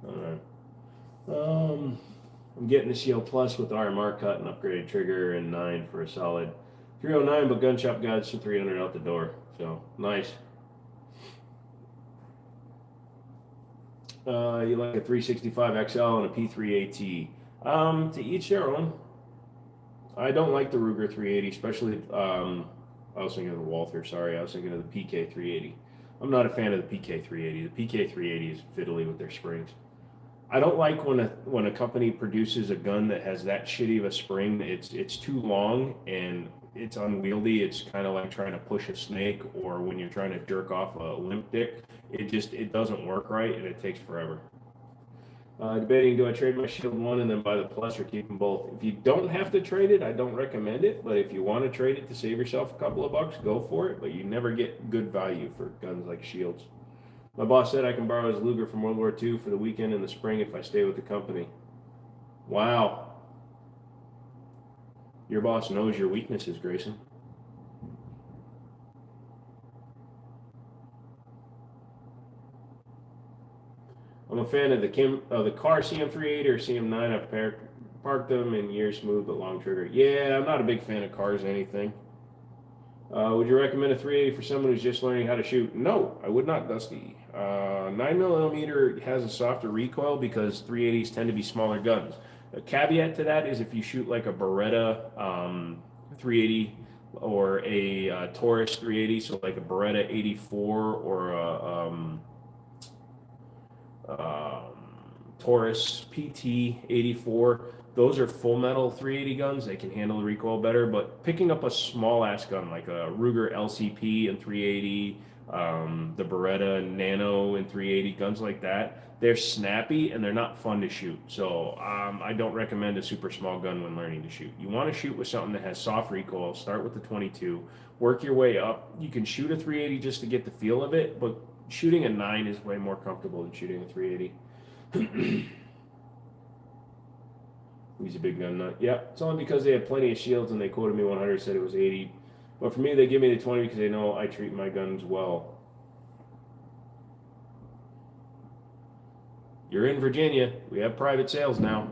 Alright. I'm getting the Shield Plus with RMR cut and upgraded trigger and 9 for a solid 309, but gun shop guides for 300 out the door. So, nice. You like a 365 XL and a P3AT. To each their own. I don't like the Ruger 380, especially, I was thinking of the Walther, sorry, I was thinking of the PK 380. I'm not a fan of the PK 380. The PK 380 is fiddly with their springs. I don't like when a company produces a gun that has that shitty of a spring. It's too long and it's unwieldy. It's kind of like trying to push a snake, or when you're trying to jerk off a limp dick. It doesn't work right, and it takes forever. Debating, do I trade my Shield 1 and then buy the Plus, or keep them both? If you don't have to trade it, I don't recommend it. But if you want to trade it to save yourself a couple of bucks, go for it. But you never get good value for guns like Shields. My boss said I can borrow his Luger from World War II for the weekend in the spring if I stay with the company. Wow. Your boss knows your weaknesses, Grayson. I'm a fan of the car CM380 or CM9. I've parked them in years, smooth but long trigger. Yeah, I'm not a big fan of cars or anything. Would you recommend a 380 for someone who's just learning how to shoot? No, I would not, Dusty. 9mm has a softer recoil because 380s tend to be smaller guns. A caveat to that is if you shoot like a Beretta 380 or a Taurus 380, so like a Beretta 84 or a Taurus PT 84, those are full metal 380 guns. They can handle the recoil better, but picking up a small ass gun like a Ruger LCP and 380, the Beretta Nano and 380, guns like that, they're snappy and they're not fun to shoot. So I don't recommend a super small gun when learning to shoot. You want to shoot with something that has soft recoil. Start with the 22, work your way up. You can shoot a 380 just to get the feel of it, but shooting a 9 is way more comfortable than shooting a 380. He's a big gun nut. Yeah, it's only because they had plenty of shields and they quoted me 100, said it was 80. But for me, they give me the 20 because they know I treat my guns well. You're in Virginia. We have private sales now.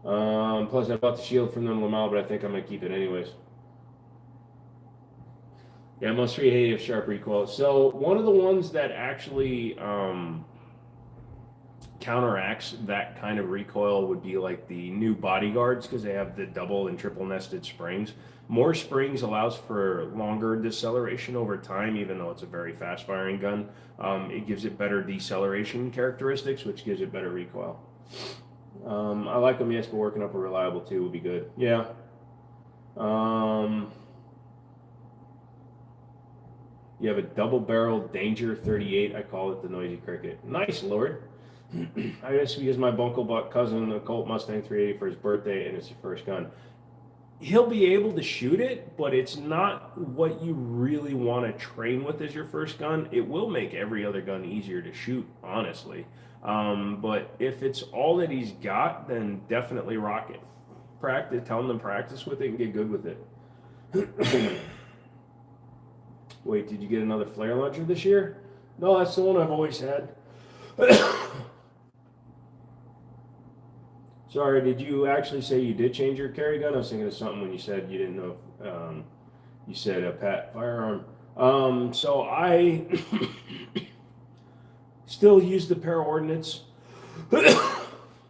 Plus, I bought the shield from them Lamal, but I think I'm going to keep it anyways. Yeah, most 380 have sharp recoil. So one of the ones that actually counteracts that kind of recoil would be like the new Bodyguards, because they have the double and triple nested springs. More springs allows for longer deceleration over time, even though it's a very fast firing gun. It gives it better deceleration characteristics, which gives it better recoil. I like them, yes, but working up a reliable 2 would be good. Yeah. You have a double barrel Danger 38. I call it the Noisy Cricket. Nice, Lord. I guess because my uncle bought cousin a Colt Mustang 380 for his birthday, and it's his first gun. He'll be able to shoot it, but it's not what you really want to train with as your first gun. It will make every other gun easier to shoot, honestly. But if it's all that he's got, then definitely rock it. Practice, tell him to practice with it and get good with it. Wait, did you get another flare launcher this year? No, that's the one I've always had. Sorry, did you actually say you did change your carry gun? I was thinking of something when you said you didn't know if you said a Pat firearm. So I still use the Paraordnance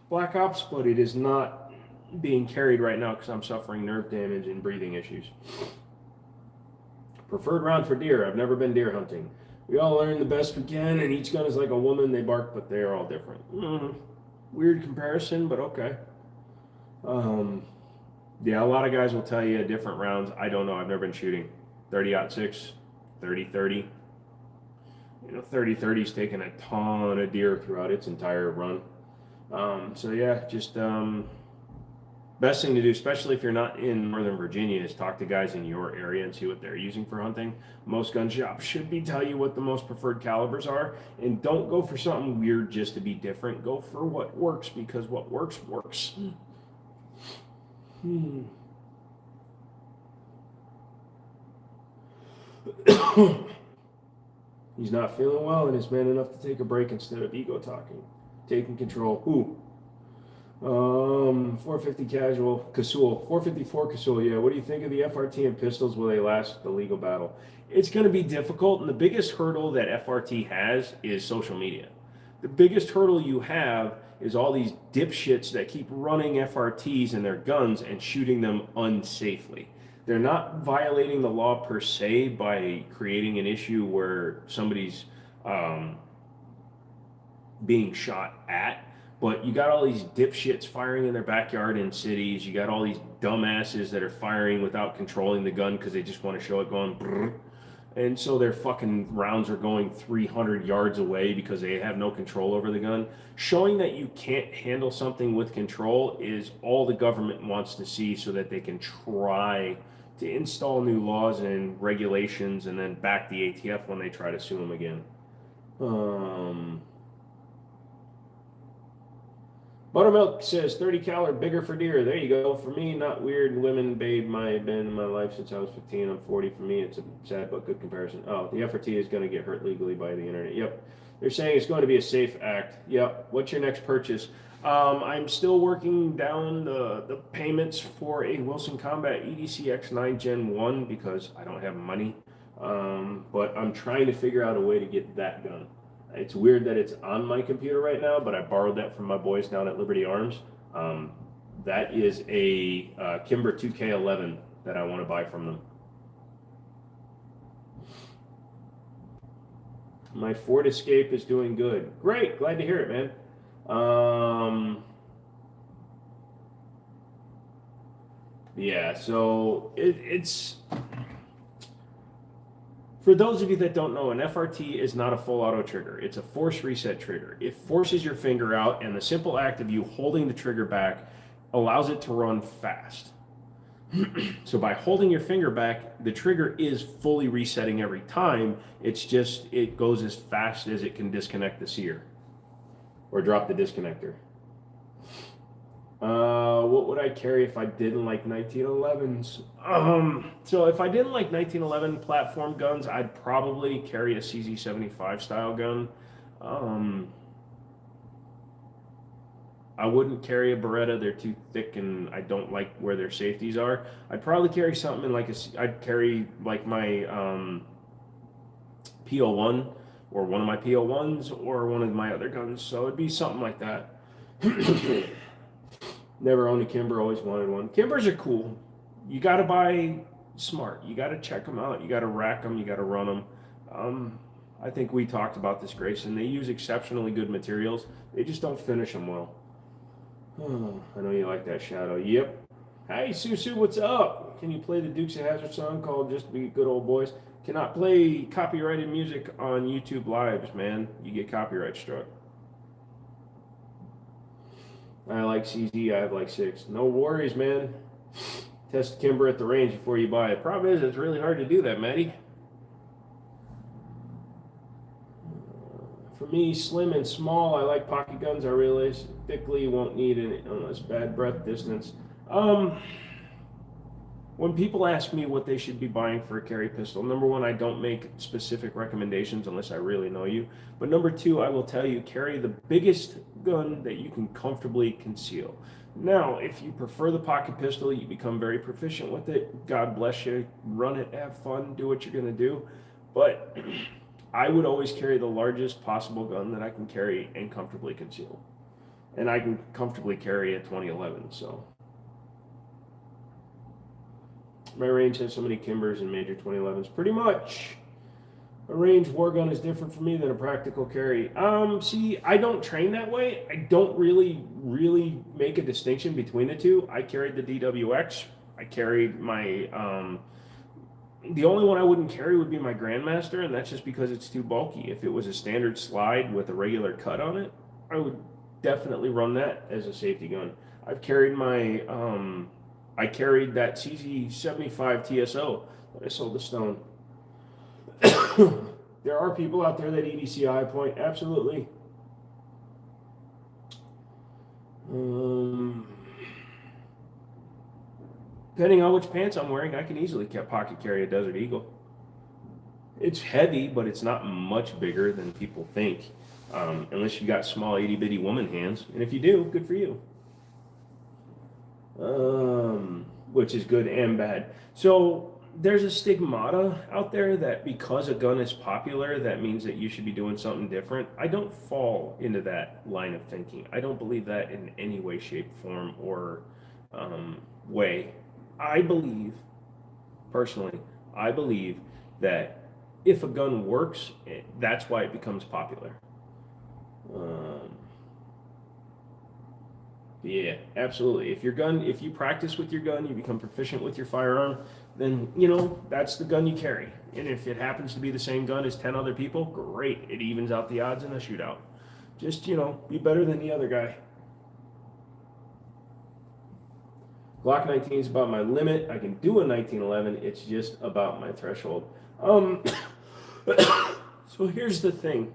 Black Ops, but it is not being carried right now because I'm suffering nerve damage and breathing issues. Preferred round for deer. I've never been deer hunting. We all learn the best we can, and each gun is like a woman. They bark, but they are all different. Weird comparison, but okay. Yeah, a lot of guys will tell you different rounds. I don't know. I've never been shooting 30-06, 30-30. 30-30's taken a ton of deer throughout its entire run. So yeah, just best thing to do, especially if you're not in Northern Virginia, is talk to guys in your area and see what they're using for hunting. Most gun shops should be tell you what the most preferred calibers are, and don't go for something weird just to be different. Go for what works, because what works works. He's not feeling well and is man enough to take a break instead of ego talking. Taking control. Ooh. 450 casual, Kasul, 454 Kasul. Yeah, what do you think of the FRT and pistols? Will they last the legal battle? It's going to be difficult, and the biggest hurdle that FRT has is social media. The biggest hurdle you have is all these dipshits that keep running FRTs in their guns and shooting them unsafely. They're not violating the law per se by creating an issue where somebody's being shot at. But you got all these dipshits firing in their backyard in cities. You got all these dumbasses that are firing without controlling the gun because they just want to show it going brrr. And so their fucking rounds are going 300 yards away because they have no control over the gun. Showing that you can't handle something with control is all the government wants to see, so that they can try to install new laws and regulations and then back the ATF when they try to sue them again. Buttermilk says 30 cal or bigger for deer. There you go. For me, not weird. Women, babe, my been in my life since I was 15. I'm 40. For me, it's a sad but good comparison. Oh, the FRT is going to get hurt legally by the internet. Yep. They're saying it's going to be a safe act. Yep. What's your next purchase? I'm still working down the payments for a Wilson Combat EDC X9 Gen 1 because I don't have money. But I'm trying to figure out a way to get that gun. It's weird that it's on my computer right now, but I borrowed that from my boys down at Liberty Arms. That is a Kimber 2K11 that I want to buy from them. My Ford Escape is doing good. Great, glad to hear it, man. Yeah, so it's... For those of you that don't know, an FRT is not a full auto trigger. It's a force reset trigger. It forces your finger out, and the simple act of you holding the trigger back allows it to run fast. So by holding your finger back, the trigger is fully resetting every time. It's just, it goes as fast as it can disconnect the sear or drop the disconnector. What would I carry if I didn't like 1911s? So if I didn't like 1911 platform guns, I'd probably carry a CZ75 style gun. I wouldn't carry a Beretta. They're too thick and I don't like where their safeties are. I'd probably carry something like I'd carry like my PO1 or one of my PO1s or one of my other guns. So it'd be something like that. Never owned a Kimber, always wanted one. Kimbers are cool. You got to buy smart. You got to check them out. You got to rack them. You got to run them. I think we talked about this, Grayson. They use exceptionally good materials. They just don't finish them well. Oh, I know you like that Shadow. Yep. Hey, Susu, what's up? Can you play the Dukes of Hazzard song called Just Be Good Old Boys? Cannot play copyrighted music on YouTube Lives, man. You get copyright struck. I like CZ, I have like 6. No worries, man. Test Kimber at the range before you buy it. Problem is, it's really hard to do that, Maddie. For me, slim and small, I like pocket guns. I realistically won't need it unless bad breath distance. When people ask me what they should be buying for a carry pistol, number one, I don't make specific recommendations unless I really know you. But number two, I will tell you, carry the biggest gun that you can comfortably conceal. Now, if you prefer the pocket pistol, you become very proficient with it. God bless you. Run it, have fun, do what you're going to do. But I would always carry the largest possible gun that I can carry and comfortably conceal. And I can comfortably carry a 2011, so... My range has so many Kimbers and major 2011s. Pretty much. A range war gun is different for me than a practical carry. See, I don't train that way. I don't really make a distinction between the two. I carried the DWX. I carried my, The only one I wouldn't carry would be my Grandmaster, and that's just because it's too bulky. If it was a standard slide with a regular cut on it, I would definitely run that as a safety gun. I've carried my, I carried that CZ75 TSO that I sold to Stone. There are people out there that EDCI point, absolutely. Depending on which pants I'm wearing, I can easily pocket carry a Desert Eagle. It's heavy, but it's not much bigger than people think, unless you got small itty bitty woman hands. And if you do, good for you. Which is good and bad. So there's a stigmata out there that because a gun is popular, that means that you should be doing something different. I don't fall into that line of thinking. I don't believe that in any way, shape, form, or way. I believe, personally, I believe that if a gun works, that's why it becomes popular. Yeah, absolutely. If you practice with your gun, you become proficient with your firearm, then, that's the gun you carry. And if it happens to be the same gun as 10 other people, great. It evens out the odds in a shootout. Just, be better than the other guy. Glock 19 is about my limit. I can do a 1911. It's just about my threshold. So here's the thing.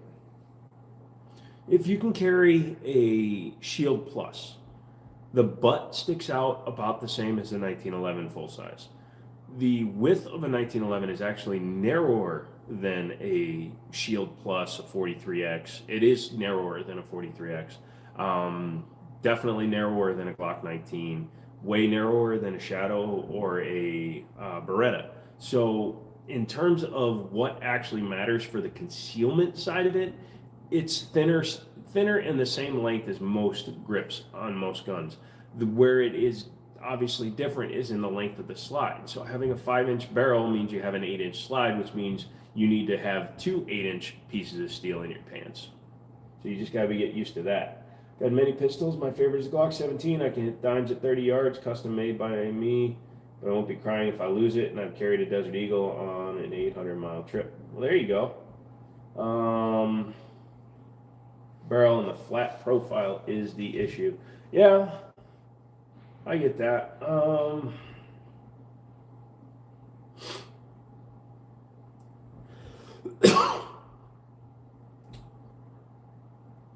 If you can carry a Shield Plus, the butt sticks out about the same as the 1911 full size. The width of a 1911 is actually narrower than a Shield Plus, a 43X. It is narrower than a 43X. Definitely narrower than a Glock 19. Way narrower than a Shadow or a Beretta. So in terms of what actually matters for the concealment side of it, it's thinner and the same length as most grips on most guns. Where it is obviously different is in the length of the slide. So having a 5-inch barrel means you have an 8-inch slide, which means you need to have 2 8-inch pieces of steel in your pants. So you just gotta get used to that. Got many pistols. My favorite is Glock 17. I can hit dimes at 30 yards, custom made by me, but I won't be crying if I lose it. And I've carried a Desert Eagle on an 800-mile trip. Well, there you go. Barrel and the flat profile is the issue. Yeah, I get that.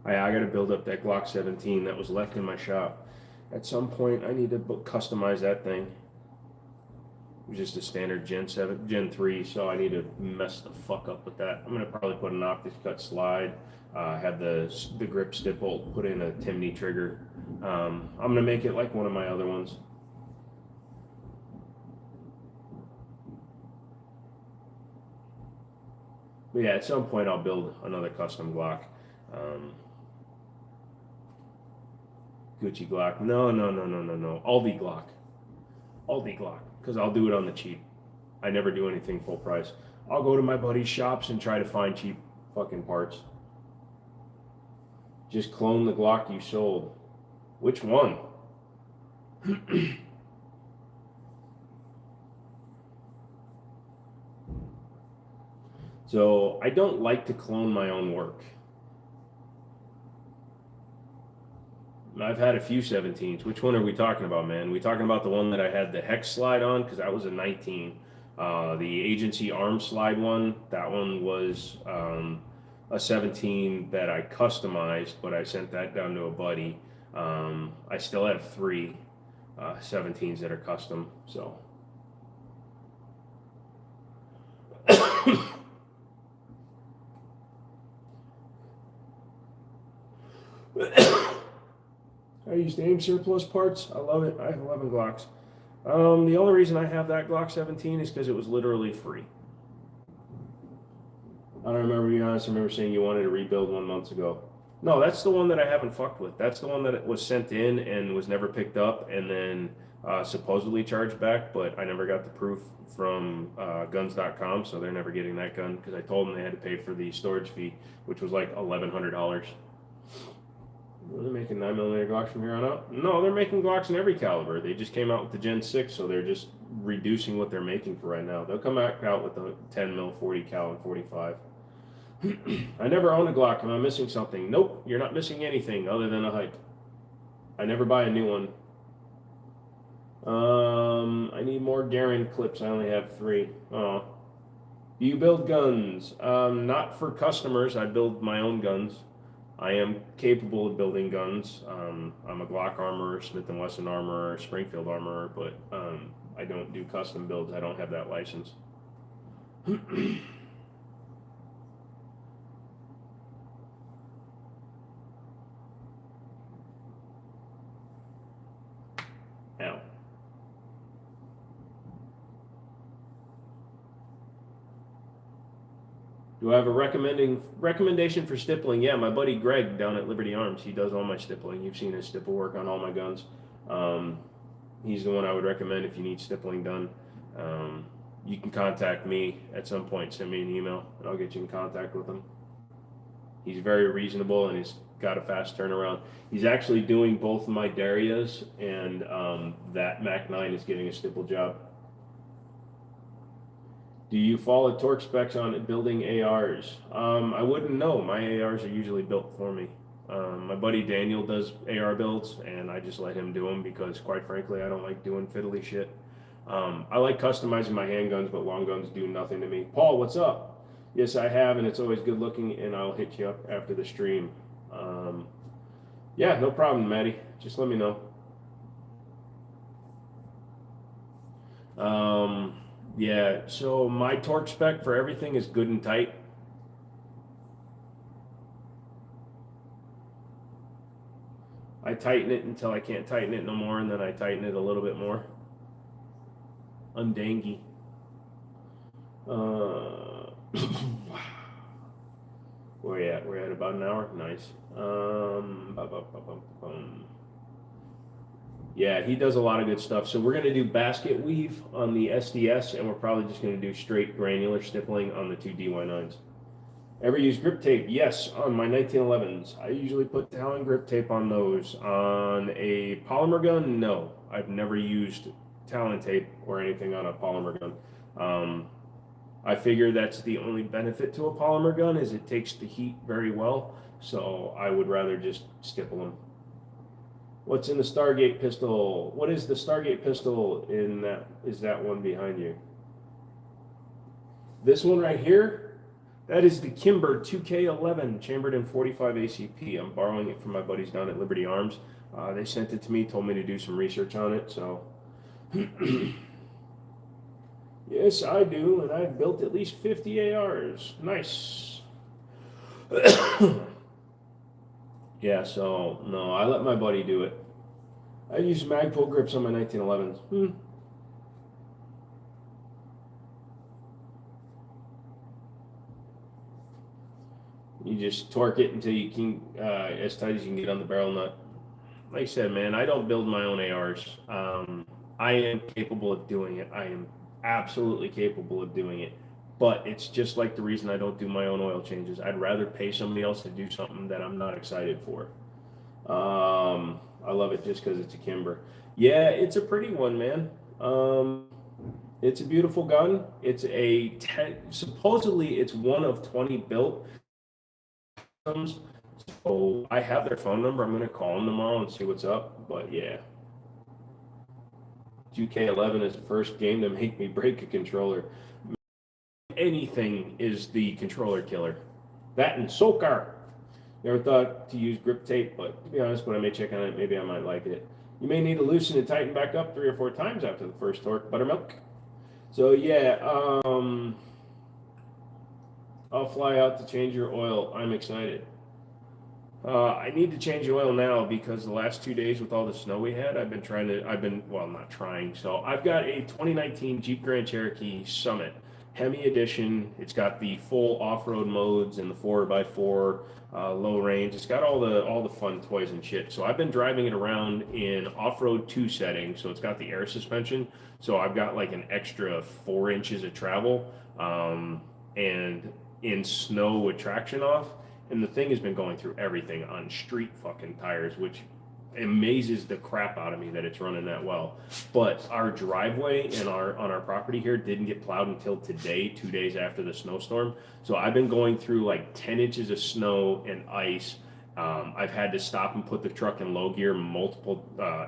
I got to build up that Glock 17 that was left in my shop. At some point, I need to customize that thing. It was just a standard Gen 3, so I need to mess the fuck up with that. I'm gonna probably put an optics cut slide, have the grip stipple, put in a Timney trigger. I'm gonna make it like one of my other ones. But yeah, at some point I'll build another custom Glock. Gucci Glock. No. Aldi Glock. Because I'll do it on the cheap. I never do anything full price. I'll go to my buddy's shops and try to find cheap fucking parts. Just clone the Glock you sold. Which one? So I don't like to clone my own work. I've had a few 17s. Which one are we talking about, man? We talking about the one that I had the hex slide on? Because that was a 19. The agency arm slide one, that one was a 17 that I customized, but I sent that down to a buddy. I still have 3 17s that are custom, so. I used AIM surplus parts. I love it. I have 11 Glocks. The only reason I have that Glock 17 is because it was literally free. I don't remember, to be honest. I remember saying you wanted to rebuild 1 month ago. No, that's the one that I haven't fucked with. That's the one that was sent in and was never picked up and then supposedly charged back, but I never got the proof from guns.com, so they're never getting that gun because I told them they had to pay for the storage fee, which was like $1,100. Are they making 9mm Glocks from here on out? No, they're making Glocks in every caliber. They just came out with the Gen 6, so they're just reducing what they're making for right now. They'll come back out with the 10mm 40 cal and 45. I never own a Glock. Am I missing something? Nope, you're not missing anything other than a height. I never buy a new one. I need more Garand clips. I only have 3. Oh. Do you build guns? Not for customers. I build my own guns. I am capable of building guns. I'm a Glock armorer, Smith & Wesson armorer, Springfield armorer, but I don't do custom builds. I don't have that license. Ow. Do I have a recommendation for stippling? Yeah, my buddy Greg down at Liberty Arms. He does all my stippling. You've seen his stipple work on all my guns. He's the one I would recommend if you need stippling done. You can contact me at some point. Send me an email, and I'll get you in contact with him. He's very reasonable, and he's got a fast turnaround. He's actually doing both of my Darias, and that Mac 9 is getting a stipple job. Do you follow torque specs on building ARs? I wouldn't know. My ARs are usually built for me. My buddy Daniel does AR builds, and I just let him do them because, quite frankly, I don't like doing fiddly shit. I like customizing my handguns, but long guns do nothing to me. Paul, what's up? Yes, I have, and it's always good looking, and I'll hit you up after the stream. Yeah, no problem, Maddie. Just let me know. Yeah, so my torque spec for everything is good and tight. I tighten it until I can't tighten it no more, and then I tighten it a little bit more. Undangy. Where you at? We're at about an hour. Nice. Yeah, he does a lot of good stuff. So we're going to do basket weave on the SDS, and we're probably just going to do straight granular stippling on the 2 DY9s. Ever use grip tape? Yes, on my 1911s. I usually put Talon grip tape on those. On a polymer gun, no. I've never used Talon tape or anything on a polymer gun. I figure that's the only benefit to a polymer gun is it takes the heat very well. So I would rather just stipple them. What's in the Stargate pistol? What is the Stargate pistol in that? Is that one behind you? This one right here, that is the Kimber 2K11 chambered in 45 ACP. I'm borrowing it from my buddies down at Liberty Arms. They sent it to me, told me to do some research on it. So, yes, I do, and I've built at least 50 ARs. Nice. Yeah, so no, I let my buddy do it. I use Magpul grips on my 1911s. You just torque it until you can, as tight as you can get on the barrel nut. Like I said, man, I don't build my own ARs. I am capable of doing it. I am absolutely capable of doing it. But it's just like the reason I don't do my own oil changes. I'd rather pay somebody else to do something that I'm not excited for. I love it just because it's a Kimber. Yeah, it's a pretty one, man. It's a beautiful gun. It's a supposedly it's one of 20 built. So I have their phone number. I'm gonna call them tomorrow and see what's up. But yeah, 2K11 is the first game to make me break a controller. Anything is the controller killer. That and SOCAR. Never thought to use grip tape, but to be honest, when I may check on it, maybe I might like it. You may need to loosen and tighten back up 3 or 4 times after the first torque. Buttermilk. So yeah, I'll fly out to change your oil. I'm excited. I need to change the oil now because the last 2 days with all the snow we had, I've been not trying. So I've got a 2019 Jeep Grand Cherokee Summit. Hemi edition. It's got the full off-road modes and the 4x4 low range. It's got all the fun toys and shit. So I've been driving it around in off-road 2 settings. So it's got the air suspension. So I've got like an extra 4 inches of travel, and in snow with traction off. And the thing has been going through everything on street fucking tires, which amazes the crap out of me that it's running that well. But our driveway and on our property here didn't get plowed until today, 2 days after the snowstorm. So I've been going through like 10 inches of snow and ice. I've had to stop and put the truck in low gear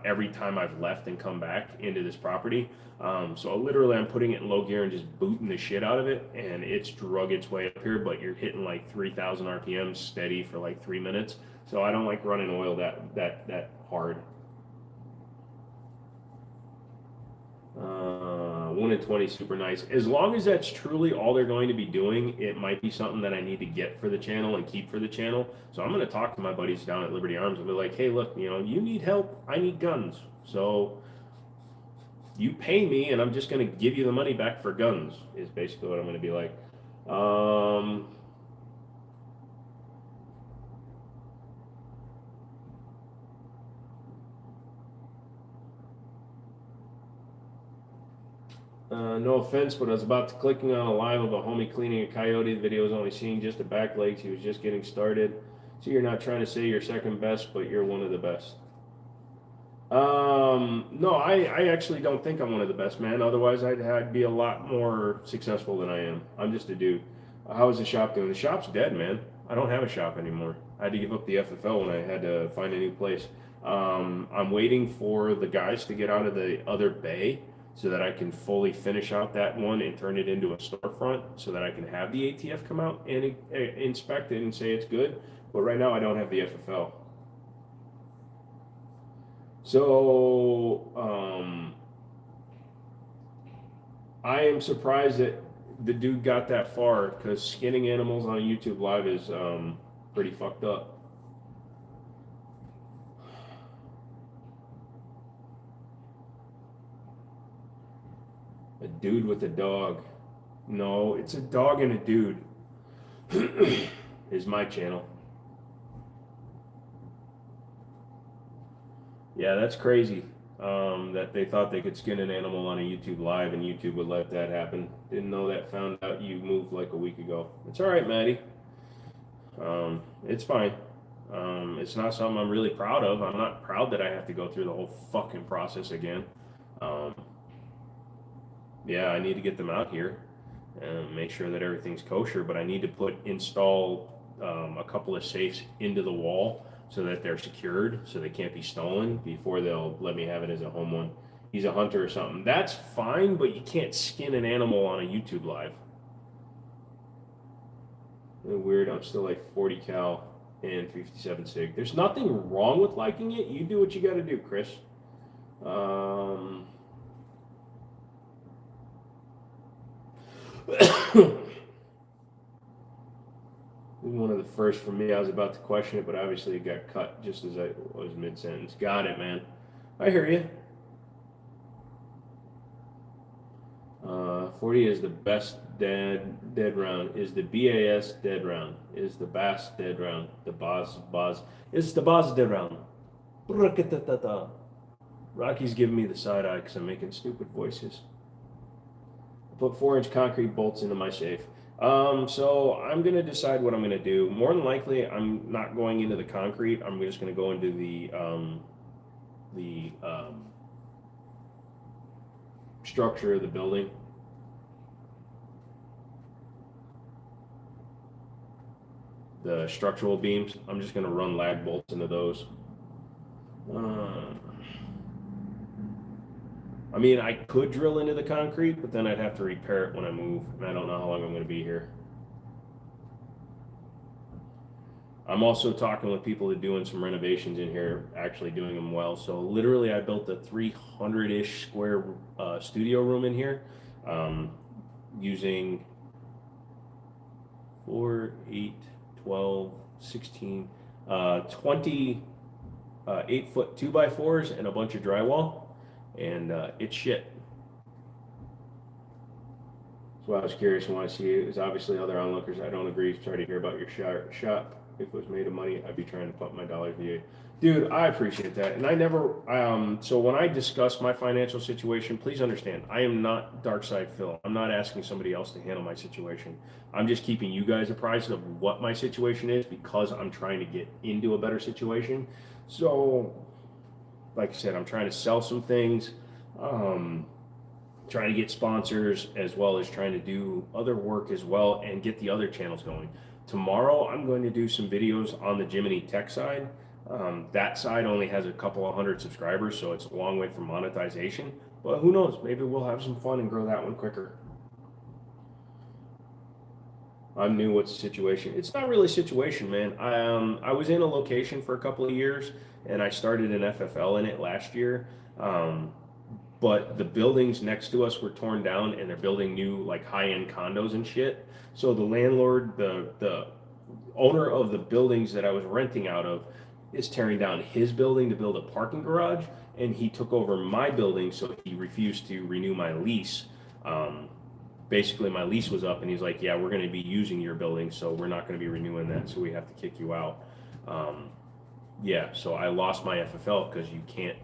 every time I've left and come back into this property. So literally I'm putting it in low gear and just booting the shit out of it, and it's drug its way up here, but you're hitting like 3,000 RPM steady for like 3 minutes. So I don't like running oil that hard. 1 in 20, super nice. As long as that's truly all they're going to be doing, it might be something that I need to get for the channel and keep for the channel. So I'm going to talk to my buddies down at Liberty Arms and be like, hey, look, you need help. I need guns. So you pay me and I'm just going to give you the money back for guns, is basically what I'm going to be like. No offense, but I was about to clicking on a live of a homie cleaning a coyote. The video was only seeing just the back legs. He was just getting started. So you're not trying to say you're second best, but you're one of the best. No, I actually don't think I'm one of the best, man. Otherwise, I'd be a lot more successful than I am. I'm just a dude. How is the shop doing? The shop's dead, man. I don't have a shop anymore. I had to give up the FFL when I had to find a new place. I'm waiting for the guys to get out of the other bay so that I can fully finish out that one and turn it into a storefront so that I can have the ATF come out and inspect it and say it's good. But right now I don't have the FFL. So I am surprised that the dude got that far, because skinning animals on YouTube Live is pretty fucked up. A dude with a dog. No, it's a dog and a dude. Is my channel. Yeah, that's crazy. That they thought they could skin an animal on a YouTube Live and YouTube would let that happen. Didn't know that. Found out you moved like a week ago. It's all right, Maddie. It's fine. It's not something I'm really proud of. I'm not proud that I have to go through the whole fucking process again. Yeah, I need to get them out here and make sure that everything's kosher, but I need to install a couple of safes into the wall so that they're secured, so they can't be stolen before they'll let me have it as a home one. He's a hunter or something. That's fine, but you can't skin an animal on a YouTube Live. Weird, I'm still like 40 cal and 357 sig. There's nothing wrong with liking it. You do what you got to do, Chris. One of the first for me. I was about to question it, but obviously it got cut just as I was mid-sentence. Got it, man. I hear you. 40 is the best dead round. Is the BAS dead round? Is the BAS dead round? The BAS. It's the BAS dead round. Rocky's giving me the side eye because I'm making stupid voices. Put 4-inch concrete bolts into my safe. So I'm gonna decide what I'm gonna do. More than likely, I'm not going into the concrete. I'm just gonna go into the structure of the building. The structural beams. I'm just gonna run lag bolts into those. I mean, I could drill into the concrete, but then I'd have to repair it when I move, and I don't know how long I'm going to be here. I'm also talking with people that are doing some renovations in here, actually doing them well. So literally, I built a 300-ish square studio room in here, using 4, 8, 12, 16, 20 8-foot 2x4s and a bunch of drywall. And it's shit. So I was curious and want to see it. There's obviously other onlookers. I don't agree. Sorry to hear about your shop. If it was made of money, I'd be trying to pump my dollars via. Dude, I appreciate that. And I never, so when I discuss my financial situation, please understand, I am not Dark Side Phil. I'm not asking somebody else to handle my situation. I'm just keeping you guys apprised of what my situation is because I'm trying to get into a better situation. So, like I said, I'm trying to sell some things, trying to get sponsors, as well as trying to do other work as well and get the other channels going. Tomorrow, I'm going to do some videos on the Jiminy Tech side. That side only has a couple of hundred subscribers, so it's a long way from monetization. But who knows? Maybe we'll have some fun and grow that one quicker. I'm new. What's the situation? It's not really a situation, man. I was in a location for a couple of years, and I started an FFL in it last year. But the buildings next to us were torn down, and they're building new like high-end condos and shit. So the landlord, the owner of the buildings that I was renting out of, is tearing down his building to build a parking garage, and he took over my building, so he refused to renew my lease. Basically, my lease was up, and he's like, "Yeah, we're going to be using your building, so we're not going to be renewing that, so we have to kick you out." Yeah, so I lost my FFL because you can't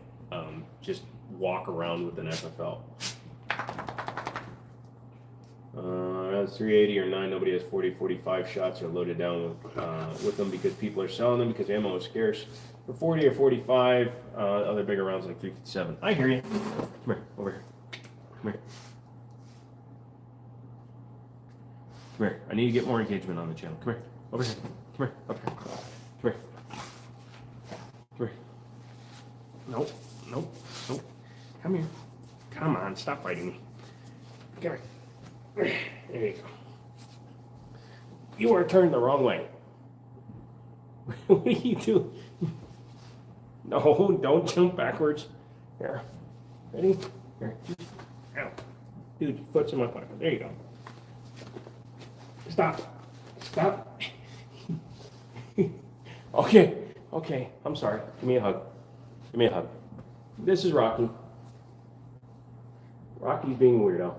just walk around with an FFL. 380 or 9, nobody has 40-45 shots are loaded down with them because people are selling them because ammo is scarce. For 40 or 45, other bigger rounds like 357. I hear you. Come here, over here. Come here. Come here. I need to get more engagement on the channel. Come here. Over here. Come here. Up here. Come here. Come here. Nope. Nope. Nope. Come here. Come on. Stop fighting me. Come here. There you go. You are turned the wrong way. What are you doing? No, don't jump backwards. Here. Ready? Here. Ow. Dude, your foot's in my pocket. There you go. Stop. Stop. Okay. Okay. I'm sorry. Give me a hug. Give me a hug. This is Rocky. Rocky's being a weirdo.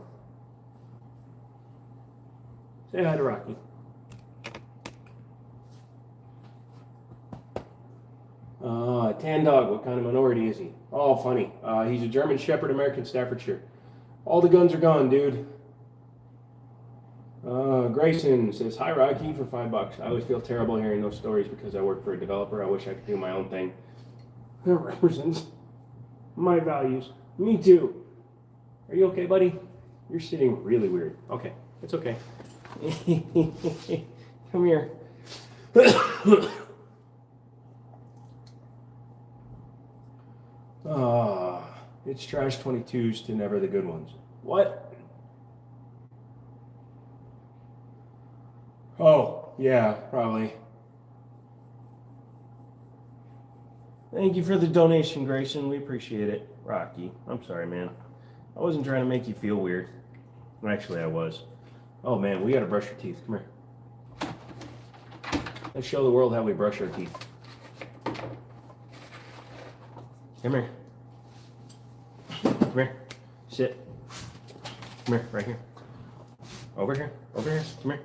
Say hi to Rocky. Tan Dog, what kind of minority is he? Oh, funny. He's a German Shepherd, American Staffordshire. All the guns are gone, dude. Grayson says, "Hi, Rocky," for $5. I always feel terrible hearing those stories because I work for a developer. I wish I could do my own thing that represents my values. Me too. Are you okay, buddy? You're sitting really weird. Okay, it's okay. Come here. It's trash 22s to never the good ones. What? Oh, yeah, probably. Thank you for the donation, Grayson. We appreciate it. Rocky, I'm sorry, man. I wasn't trying to make you feel weird. Actually, I was. Oh, man, we gotta brush your teeth. Come here. Let's show the world how we brush our teeth. Come here. Come here. Sit. Come here, right here. Over here. Over here. Come here.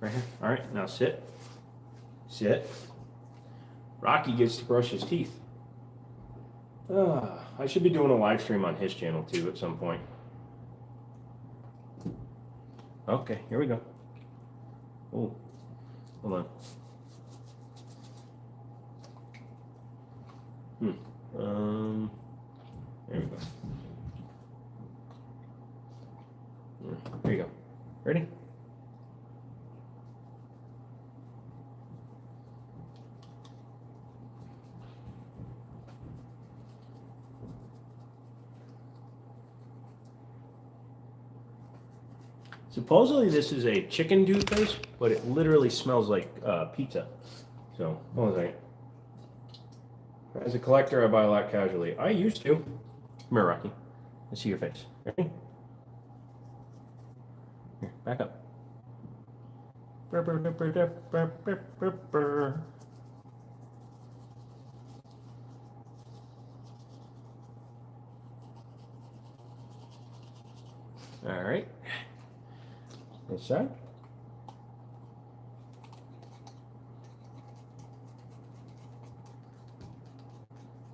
Right here. All right, now sit. Sit. Rocky gets to brush his teeth. I should be doing a live stream on his channel too at some point. Okay, here we go. Oh, hold on. There we go. There you go. Ready? Supposedly this is a chicken toothpaste, but it literally smells like pizza. So, hold on a second. As a collector, I buy a lot casually. I used to. Come here, Rocky. Let's see your face. Ready? Here, back up. All right. This side.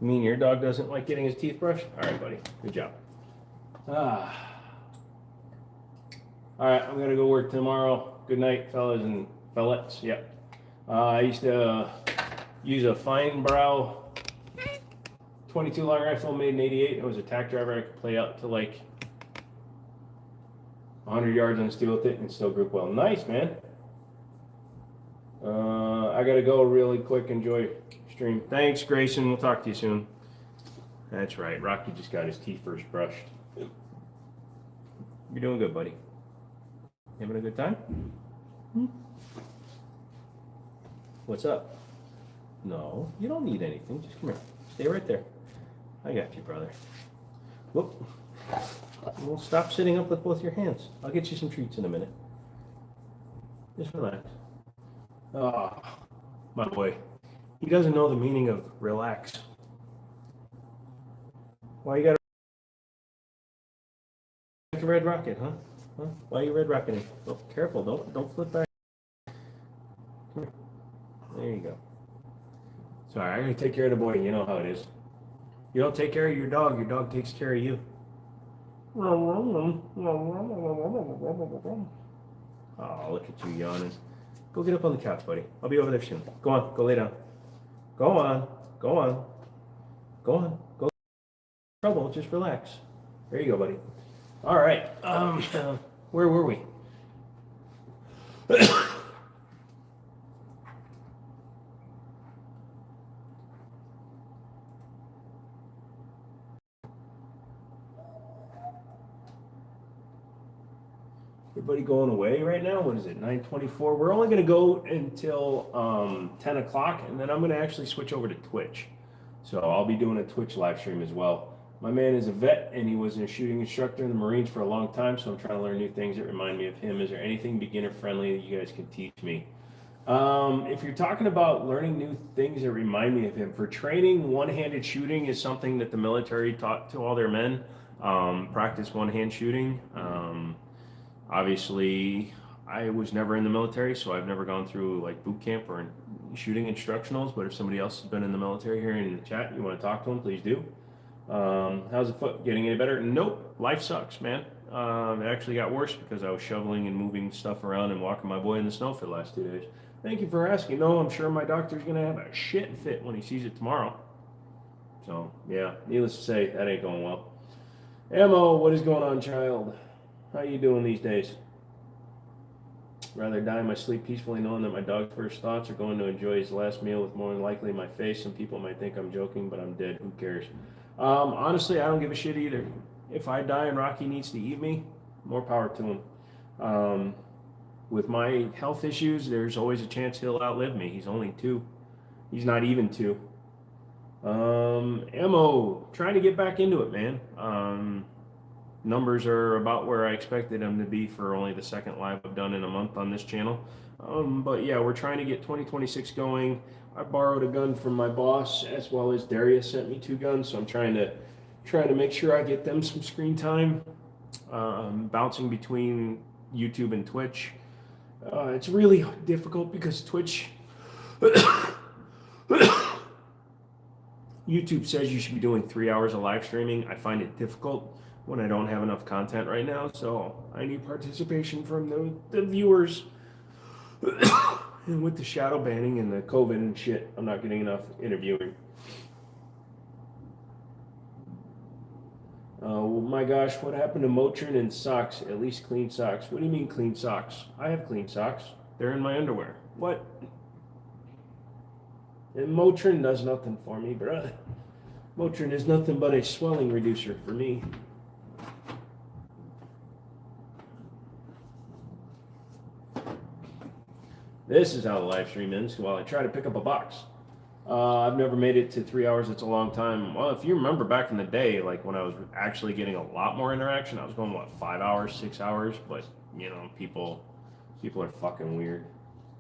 You mean your dog doesn't like getting his teeth brushed? All right, buddy. Good job. Ah. All right, I'm gonna go work tomorrow. Good night, fellas and fellettes. Yep. I used to use a fine brow 22 long rifle made in '88. It was a tack driver. I could play out to like 100 yards on steel with it and still grip well. Nice, man. I gotta go really quick. Enjoy stream. Thanks, Grayson. We'll talk to you soon. That's right. Rocky just got his teeth first brushed. You're doing good, buddy. Having a good time? What's up? No, you don't need anything. Just come here. Stay right there. I got you, brother. Whoop. Well, stop sitting up with both your hands. I'll get you some treats in a minute. Just relax. Oh, my boy. He doesn't know the meaning of relax. Why you got like a red rocket, huh? Why are you red rocketing? Oh, careful, don't flip back. Come here. There you go. Sorry, I gotta take care of the boy. You know how it is. You don't take care of your dog takes care of you. Oh, look at you yawning. Go get up on the couch, buddy. I'll be over there soon. Go on, go lay down. Go on, go on. Go on, go. Trouble, just relax. There you go, buddy. All right, where were we? Everybody going away right now? What is it, 9:24? We're only gonna go until 10 o'clock, and then I'm gonna actually switch over to Twitch. So I'll be doing a Twitch live stream as well. My man is a vet, and he was a shooting instructor in the Marines for a long time, so I'm trying to learn new things that remind me of him. Is there anything beginner-friendly that you guys can teach me? If you're talking about learning new things that remind me of him, for training, one-handed shooting is something that the military taught to all their men. Practice one-hand shooting. Obviously, I was never in the military, so I've never gone through like boot camp or shooting instructionals, but if somebody else has been in the military here in the chat, you want to talk to them, please do. How's the foot? Getting any better? Nope. Life sucks, man. It actually got worse because I was shoveling and moving stuff around and walking my boy in the snow for the last 2 days. Thank you for asking. No, I'm sure my doctor's going to have a shit fit when he sees it tomorrow. So, yeah, needless to say, that ain't going well. Ammo, what is going on, child? How you doing these days? Rather die in my sleep peacefully knowing that my dog's first thoughts are going to enjoy his last meal with more than likely my face. Some people might think I'm joking, but I'm dead. Who cares? Honestly, I don't give a shit either. If I die and Rocky needs to eat me, more power to him. With my health issues, there's always a chance he'll outlive me. He's only 2. He's not even 2. Ammo, trying to get back into it, man. Numbers are about where I expected them to be for only the second live I've done in a month on this channel. But yeah, we're trying to get 2026 going. I borrowed a gun from my boss, as well as Darius sent me 2 guns, so I'm trying to make sure I get them some screen time. Bouncing between YouTube and Twitch. It's really difficult because Twitch, YouTube says you should be doing 3 hours of live streaming. I find it difficult when I don't have enough content right now, so I need participation from the viewers. And with the shadow banning and the COVID and shit, I'm not getting enough interviewing. Oh my gosh, what happened to Motrin and socks? At least clean socks. What do you mean clean socks? I have clean socks. They're in my underwear. What? And Motrin does nothing for me, bruh. Motrin is nothing but a swelling reducer for me. This is how the live stream ends while I try to pick up a box. I've never made it to 3 hours. It's a long time. Well, if you remember back in the day, like when I was actually getting a lot more interaction, I was going, what, 5 hours, 6 hours? But, you know, people are fucking weird.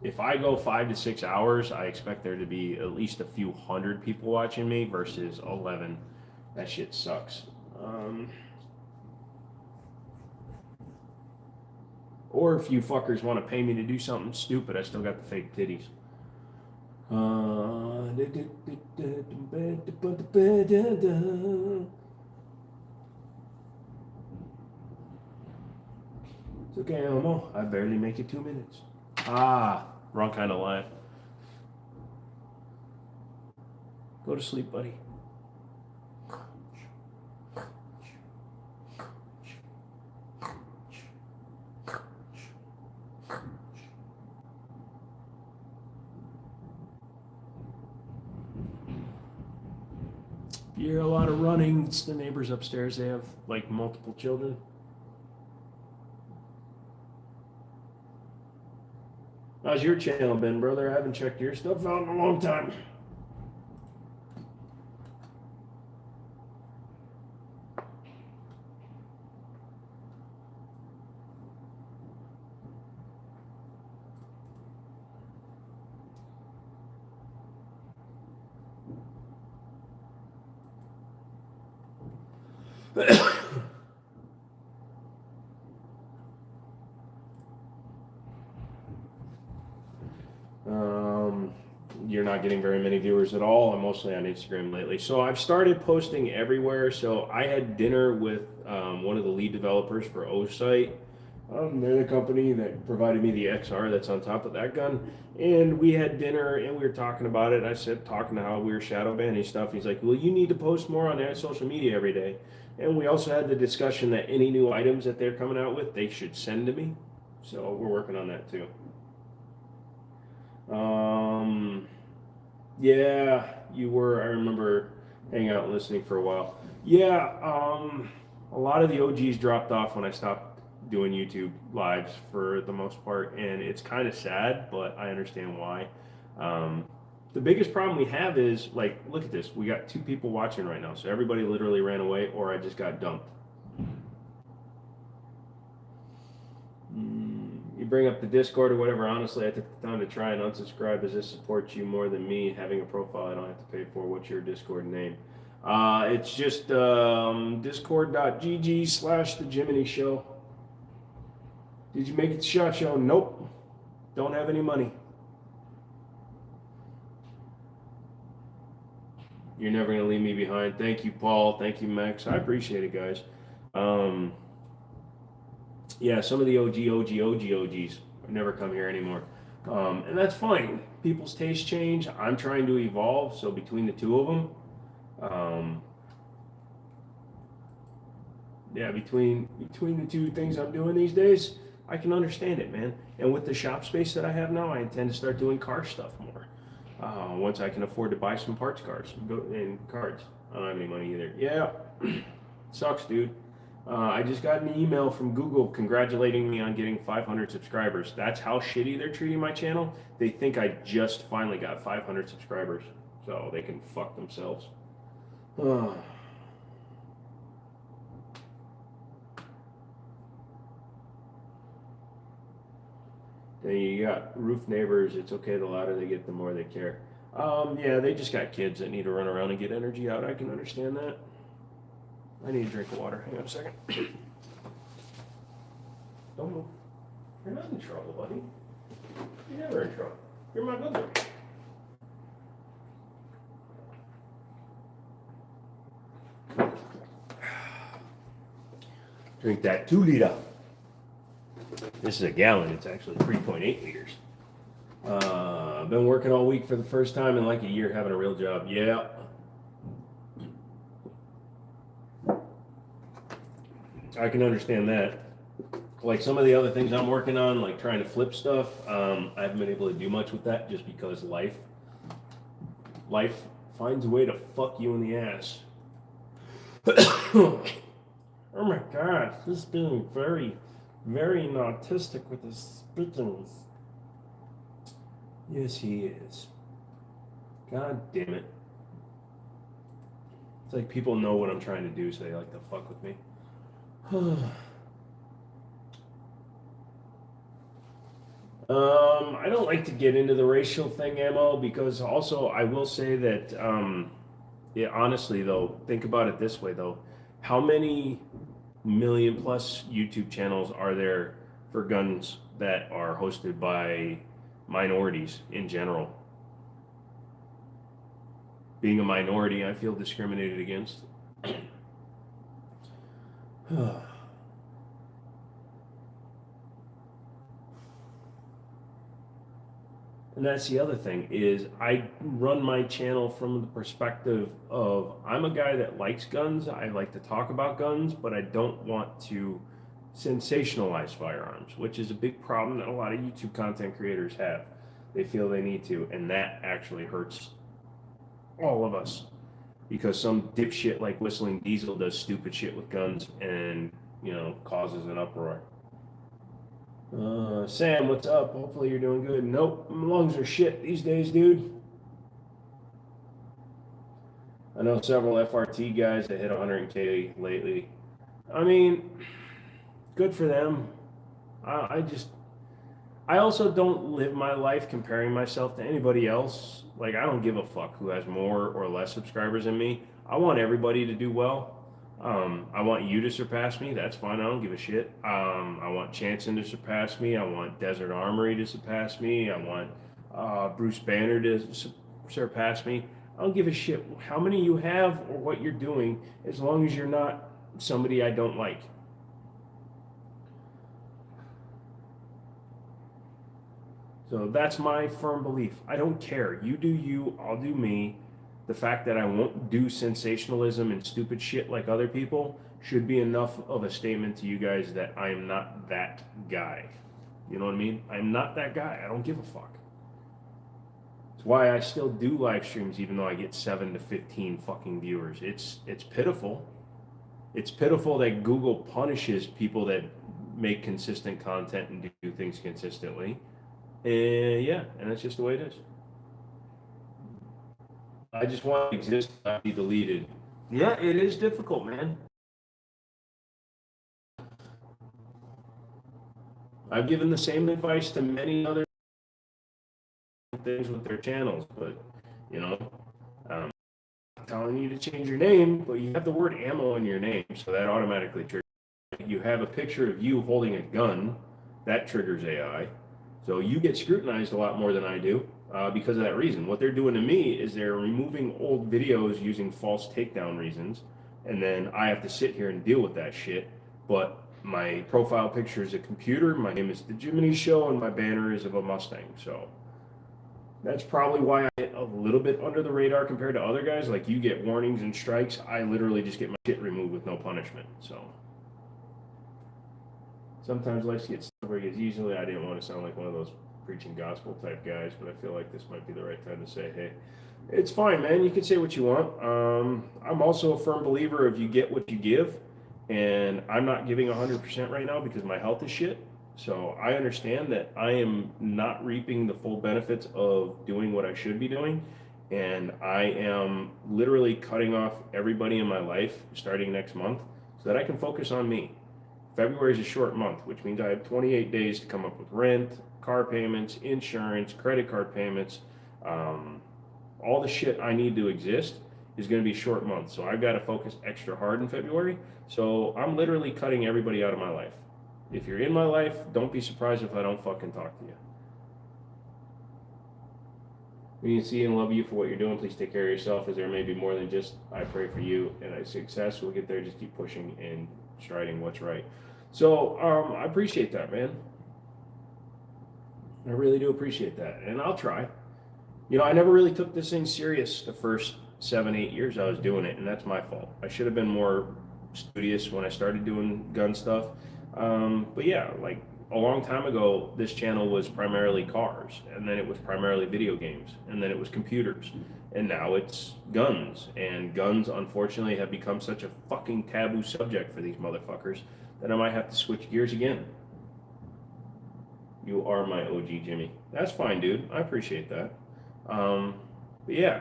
If I go 5 to 6 hours, I expect there to be at least a few hundred people watching me versus 11. That shit sucks. Or if you fuckers want to pay me to do something stupid, I still got the fake titties. It's okay, Elmo. I barely make it 2 minutes. Ah, wrong kind of line. Go to sleep, buddy. You hear a lot of running. It's the neighbors upstairs. They have like multiple children. How's your channel been, brother? I haven't checked your stuff out in a long time. You're not getting very many viewers at all. I'm mostly on Instagram lately. So I've started posting everywhere. So I had dinner with one of the lead developers for O-Sight. They're the company that provided me the XR that's on top of that gun. And we had dinner and we were talking about it. I said, talking to how we were shadow banning stuff. He's like, well, you need to post more on that social media every day. And we also had the discussion that any new items that they're coming out with, they should send to me. So we're working on that too. Yeah, you were. I remember hanging out and listening for a while. Yeah, a lot of the OGs dropped off when I stopped doing YouTube lives for the most part, and it's kind of sad, but I understand why. The biggest problem we have is like, look at this. We got 2 people watching right now, so everybody literally ran away, or I just got dumped. You bring up the Discord or whatever. Honestly, I took the time to try and unsubscribe as this supports you more than me having a profile I don't have to pay for. What's your Discord name? It's just discord.gg/the Jiminy Show. Did you make it to SHOT Show? Nope. Don't have any money. You're never going to leave me behind. Thank you, Paul. Thank you, Max. I appreciate it, guys. Yeah, some of the OGs never come here anymore. And that's fine. People's tastes change. I'm trying to evolve. So between the 2 of them, yeah, between the 2 things I'm doing these days, I can understand it, man. And with the shop space that I have now, I intend to start doing car stuff more. Once I can afford to buy some parts cars and cards. I don't have any money either. Yeah, sucks, dude. I just got an email from Google congratulating me on getting 500 subscribers. That's how shitty they're treating my channel. They think I just finally got 500 subscribers. So they can fuck themselves. Then you got roof neighbors. It's okay, the louder they get, the more they care. Yeah, they just got kids that need to run around and get energy out. I can understand that. I need a drink of water. Hang on a second. Don't move. You're not in trouble, buddy. You're never in trouble. You're my brother. Drink that 2 liter. This is a gallon. It's actually 3.8 liters. I've been working all week for the first time in like a year, having a real job. Yeah. I can understand that. Like some of the other things I'm working on, like trying to flip stuff, I haven't been able to do much with that just because life finds a way to fuck you in the ass. Oh my god, this is being very, very autistic with his spittings. Yes, he is. God damn it. It's like people know what I'm trying to do, so they like to fuck with me. I don't like to get into the racial thing, Ammo, because also I will say that, yeah, honestly though, think about it this way though. How many million plus YouTube channels are there for guns that are hosted by minorities in general? being a minority, I feel discriminated against. And that's the other thing is I run my channel from the perspective of I'm a guy that likes guns. I like to talk about guns, but I don't want to sensationalize firearms, which is a big problem that a lot of YouTube content creators have. They feel they need to, and that actually hurts all of us because some dipshit like Whistling Diesel does stupid shit with guns and, causes an uproar. Sam, what's up? Hopefully you're doing good. Nope, my lungs are shit these days, dude. I know several FRT guys that hit 100K lately. I mean, good for them. I also don't live my life comparing myself to anybody else. Like, I don't give a fuck who has more or less subscribers than me. I want everybody to do well. I want you to surpass me. That's fine. I don't give a shit. I want Chanson to surpass me. I want Desert Armory to surpass me. I want Bruce Banner to surpass me. I don't give a shit how many you have or what you're doing, as long as you're not somebody I don't like. So that's my firm belief. I don't care. You do you, I'll do me. The fact that I won't do sensationalism and stupid shit like other people should be enough of a statement to you guys that I am not that guy. You know what I mean? I'm not that guy. I don't give a fuck. It's why I still do live streams even though I get 7 to 15 fucking viewers. It's pitiful. It's pitiful that Google punishes people that make consistent content and do things consistently. And yeah, and that's just the way it is. I just want to exist, not be deleted. Yeah, it is difficult, man. I've given the same advice to many other things with their channels, but I'm telling you to change your name, but you have the word ammo in your name, so that automatically triggers. You have a picture of you holding a gun, that triggers AI. So you get scrutinized a lot more than I do because of that reason. What they're doing to me is they're removing old videos using false takedown reasons, and then I have to sit here and deal with that shit. But my profile picture is a computer, my name is The Jiminy Show, and my banner is of a Mustang. So that's probably why I get a little bit under the radar compared to other guys. Like you get warnings and strikes. I literally just get my shit removed with no punishment. So sometimes life gets where it gets easily. I didn't want to sound like one of those preaching gospel type guys, but I feel like this might be the right time to say, hey, it's fine, man. You can say what you want. I'm also a firm believer of you get what you give, and I'm not giving 100% right now because my health is shit. So I understand that I am not reaping the full benefits of doing what I should be doing, and I am literally cutting off everybody in my life starting next month so that I can focus on me. February is a short month, which means I have 28 days to come up with rent, car payments, insurance, credit card payments. All the shit I need to exist is going to be a short month. So I've got to focus extra hard in February. So I'm literally cutting everybody out of my life. If you're in my life, don't be surprised if I don't fucking talk to you. We can see and love you for what you're doing. Please take care of yourself, as there may be more than just I pray for you and I success. We'll get there. Just keep pushing and striding what's right. So I appreciate that, man. I really do appreciate that, and I'll try. I never really took this thing serious the first 7-8 years I was doing it, and that's my fault. I should have been more studious when I started doing gun stuff. But yeah, like a long time ago, this channel was primarily cars, and then it was primarily video games, and then it was computers, and now it's guns. And guns, unfortunately, have become such a fucking taboo subject for these motherfuckers that I might have to switch gears again. You are my OG Jimmy. That's fine, dude. I appreciate that. But yeah.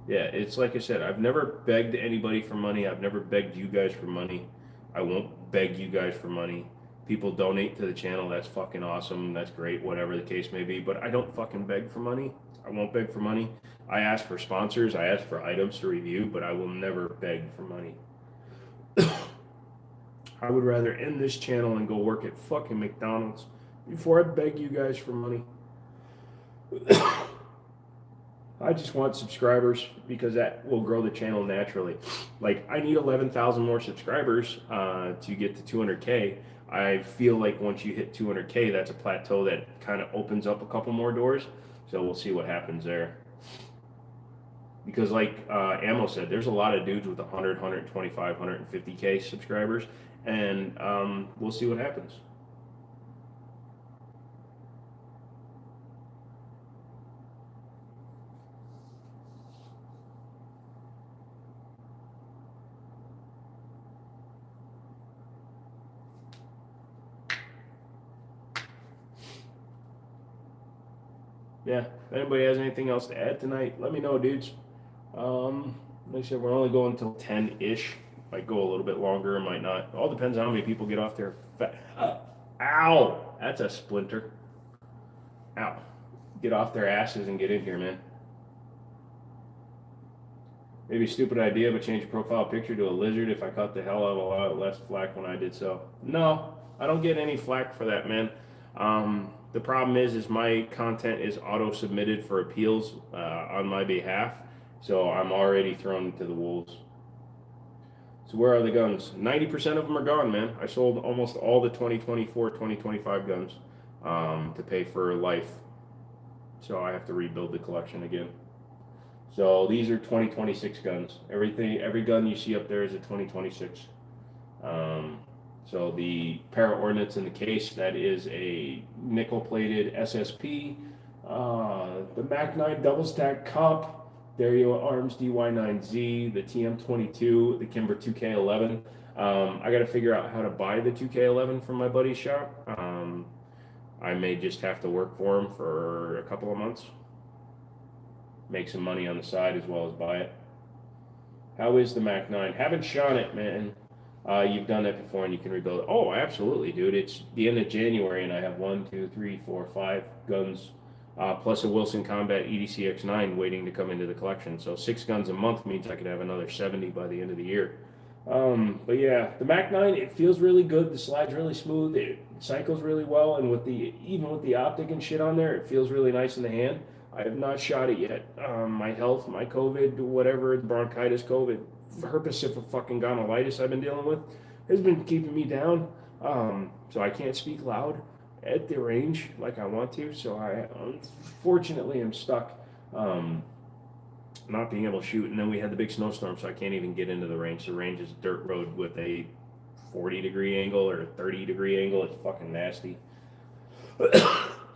Yeah, it's like I said, I've never begged anybody for money. I've never begged you guys for money. I won't beg you guys for money. People donate to the channel. That's fucking awesome. That's great, whatever the case may be. But I don't fucking beg for money. I won't beg for money. I ask for sponsors. I ask for items to review, but I will never beg for money. I would rather end this channel and go work at fucking McDonald's before I beg you guys for money. I just want subscribers because that will grow the channel naturally. Like I need 11,000 more subscribers to get to 200K. I feel like once you hit 200K, that's a plateau that kind of opens up a couple more doors. So we'll see what happens there. Because like Ammo said, there's a lot of dudes with 100, 125, 150K subscribers, and we'll see what happens. Yeah, if anybody has anything else to add tonight, let me know, dudes. Like I said, we're only going until 10-ish. Might go a little bit longer, might not. All depends on how many people get off their ow! That's a splinter. Ow. Get off their asses and get in here, man. Maybe a stupid idea, but change your profile picture to a lizard. If I cut the hell out of a lot less flack when I did so. No, I don't get any flack for that, man. The problem is my content is auto-submitted for appeals on my behalf, so I'm already thrown to the wolves. So where are the guns? 90% of them are gone, man. I sold almost all the 2024, 2025 guns to pay for life. So I have to rebuild the collection again. So these are 2026 guns. Every gun you see up there is a 2026. So the para ordnance in the case, that is a nickel-plated SSP. The Mac-9 double-stack comp, Dario Arms DY9Z, the TM22, the Kimber 2K11. I got to figure out how to buy the 2K11 from my buddy's shop. I may just have to work for him for a couple of months. Make some money on the side as well as buy it. How is the Mac-9? Haven't shot it, man. You've done that before and you can rebuild it. Oh, absolutely, dude. It's the end of January and I have 1, 2, 3, 4, 5 guns, plus a Wilson Combat EDC X9 waiting to come into the collection. So 6 guns a month means I could have another 70 by the end of the year. But yeah, the Mac-9, it feels really good. The slide's really smooth. It cycles really well, and even with the optic and shit on there, it feels really nice in the hand. I have not shot it yet. My health, my COVID, whatever, bronchitis, COVID, herpes fucking gonolitis I've been dealing with has been keeping me down. So I can't speak loud at the range like I want to. So I unfortunately am stuck not being able to shoot. And then we had the big snowstorm, so I can't even get into the range. The range is dirt road with a 40-degree angle or a 30-degree angle. It's fucking nasty.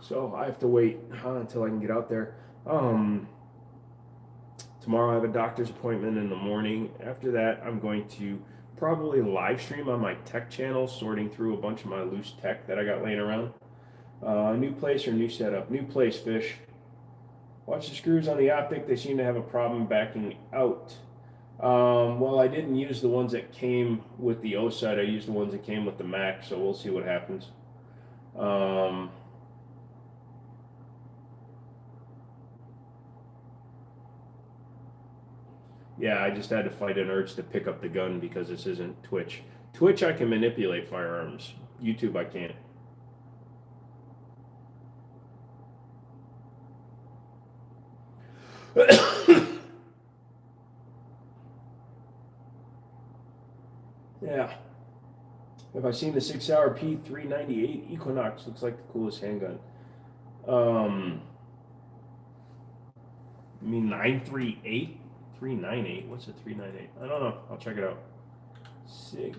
So I have to wait until I can get out there. Tomorrow I have a doctor's appointment in the morning. After that, I'm going to probably live stream on my tech channel, sorting through a bunch of my loose tech that I got laying around. New place or new setup? New place, fish. Watch the screws on the optic. They seem to have a problem backing out. Well, I didn't use the ones that came with the O-side. I used the ones that came with the Mac, so we'll see what happens. Yeah, I just had to fight an urge to pick up the gun because this isn't Twitch. Twitch, I can manipulate firearms. YouTube, I can't. Yeah. Have I seen the 6-hour P398 Equinox? Looks like the coolest handgun. You mean 938? 398? What's a 398? I don't know. I'll check it out. Sig.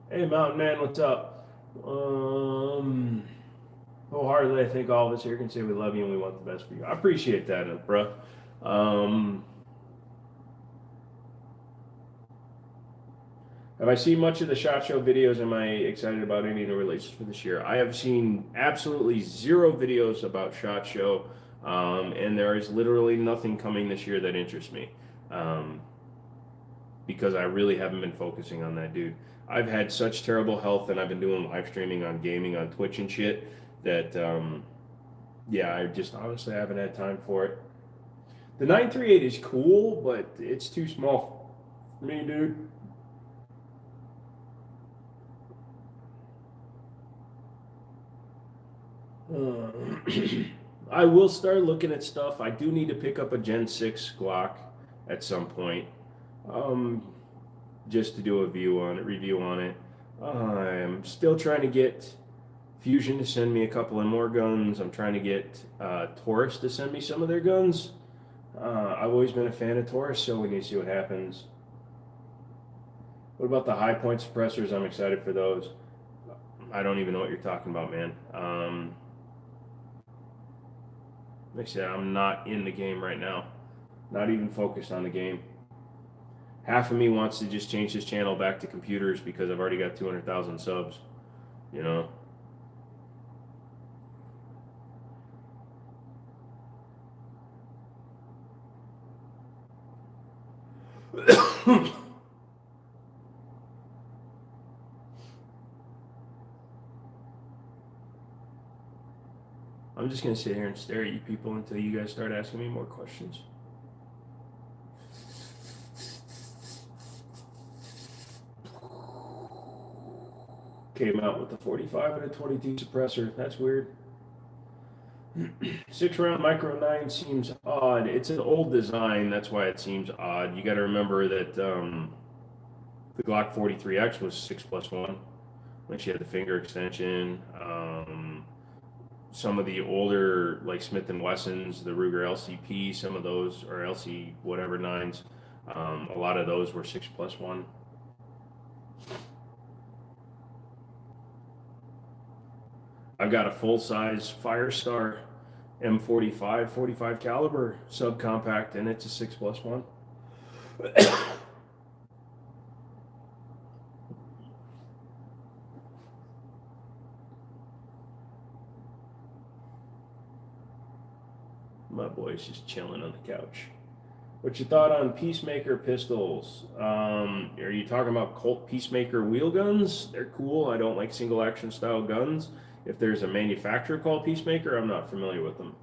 Hey, Mountain Man, what's up? Wholeheartedly, I think all of us here can say we love you and we want the best for you. I appreciate that, bro. Have I seen much of the SHOT Show videos? Am I excited about any of the releases for this year? I have seen absolutely 0 videos about SHOT Show, and there is literally nothing coming this year that interests me, because I really haven't been focusing on that, dude. I've had such terrible health, and I've been doing live streaming on gaming on Twitch and shit that yeah, I just honestly haven't had time for it. The 938 is cool, but it's too small for me, dude. I will start looking at stuff. I do need to pick up a Gen 6 Glock at some point, um, just to do a review on it. I'm still trying to get Fusion to send me a couple of more guns. I'm trying to get Taurus to send me some of their guns. I've always been a fan of Taurus, so we need to see what happens. What about the high point suppressors? I'm excited for those. I don't even know what you're talking about, man. Like I said, I'm not in the game right now. Not even focused on the game. Half of me wants to just change this channel back to computers because I've already got 200,000 subs. You know? I'm just gonna sit here and stare at you people until you guys start asking me more questions. Came out with a 45 and a 22 suppressor. That's weird. 6-round Micro 9 seems odd. It's an old design, that's why it seems odd. You got to remember that the Glock 43X was 6+1. When she had the finger extension. Some of the older, like Smith & Wessons, the Ruger LCP, some of those, or LC whatever 9s, a lot of those were 6+1. I've got a full-size Firestar M45, 45 caliber subcompact, and it's a 6+1. My boy's just chilling on the couch. What's your thought on Peacemaker pistols? Are you talking about Colt Peacemaker wheel guns? They're cool. I don't like single action style guns. If there's a manufacturer called Peacemaker, I'm not familiar with them.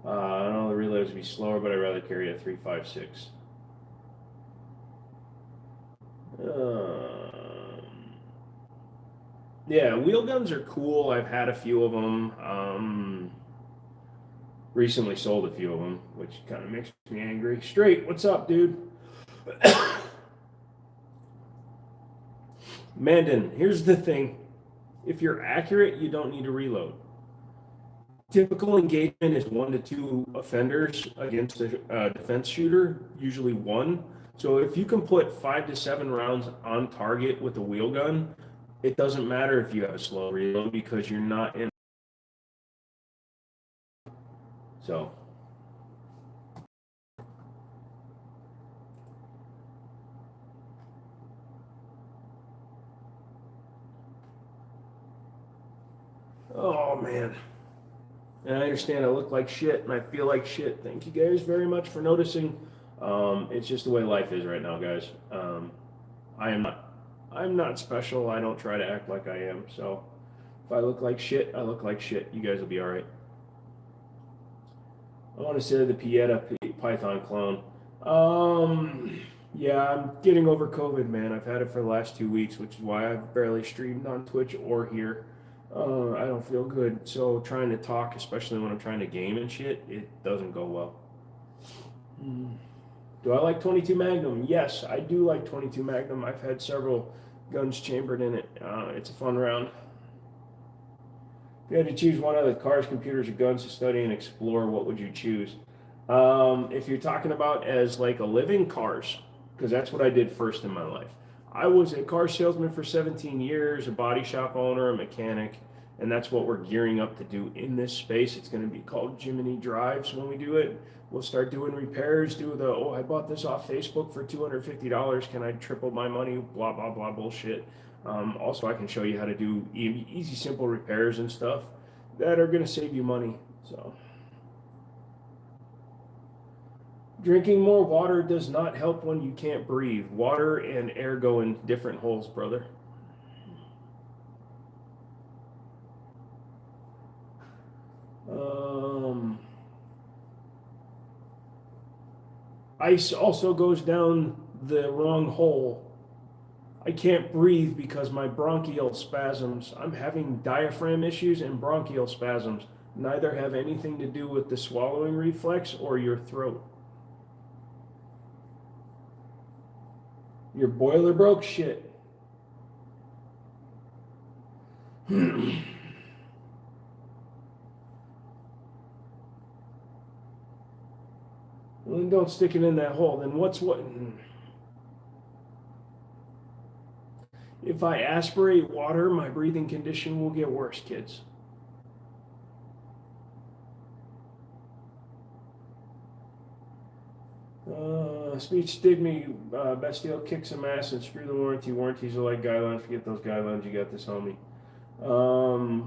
I know the reloads would be slower, but I'd rather carry a 3.56. Yeah, wheel guns are cool. I've had a few of them. Recently sold a few of them, which kind of makes me angry. Straight, what's up, dude? Mandan, here's the thing. If you're accurate, you don't need to reload. Typical engagement is 1 to 2 offenders against a defense shooter, usually 1. So if you can put 5 to 7 rounds on target with a wheel gun, it doesn't matter if you have a slow reload because you're not in. So. Oh, man. And I understand I look like shit and I feel like shit. Thank you guys very much for noticing. It's just the way life is right now, guys. I'm not special. I don't try to act like I am. So if I look like shit, I look like shit. You guys will be all right. I want to say the Pieta Python clone. Yeah, I'm getting over COVID, man. I've had it for the last 2 weeks, which is why I've barely streamed on Twitch or here. I don't feel good, so trying to talk, especially when I'm trying to game and shit, it doesn't go well. Do I like 22 Magnum? Yes, I do like 22 Magnum. I've had several guns chambered in it. It's a fun round. If you had to choose one of the cars, computers, or guns to study and explore, what would you choose? If you're talking about as like a living, cars, because that's what I did first in my life. I was a car salesman for 17 years, a body shop owner, a mechanic, and that's what we're gearing up to do in this space. It's going to be called Jiminy Drives when we do it. We'll start doing repairs, I bought this off Facebook for $250. Can I triple my money? Blah, blah, blah bullshit. Also, I can show you how to do easy, simple repairs and stuff that are going to save you money. So, Drinking more water does not help when you can't breathe. Water and air go in different holes, brother. Ice also goes down the wrong hole. I can't breathe because my bronchial spasms. I'm having diaphragm issues and bronchial spasms. Neither have anything to do with the swallowing reflex or your throat. Your boiler broke? Shit. Well, then don't stick it in that hole. Then what's what? If I aspirate water, my breathing condition will get worse, kids. Speech did me. Bastille, kick some ass and screw the warranty. Warranties are like guidelines. Forget those guidelines. You got this, homie.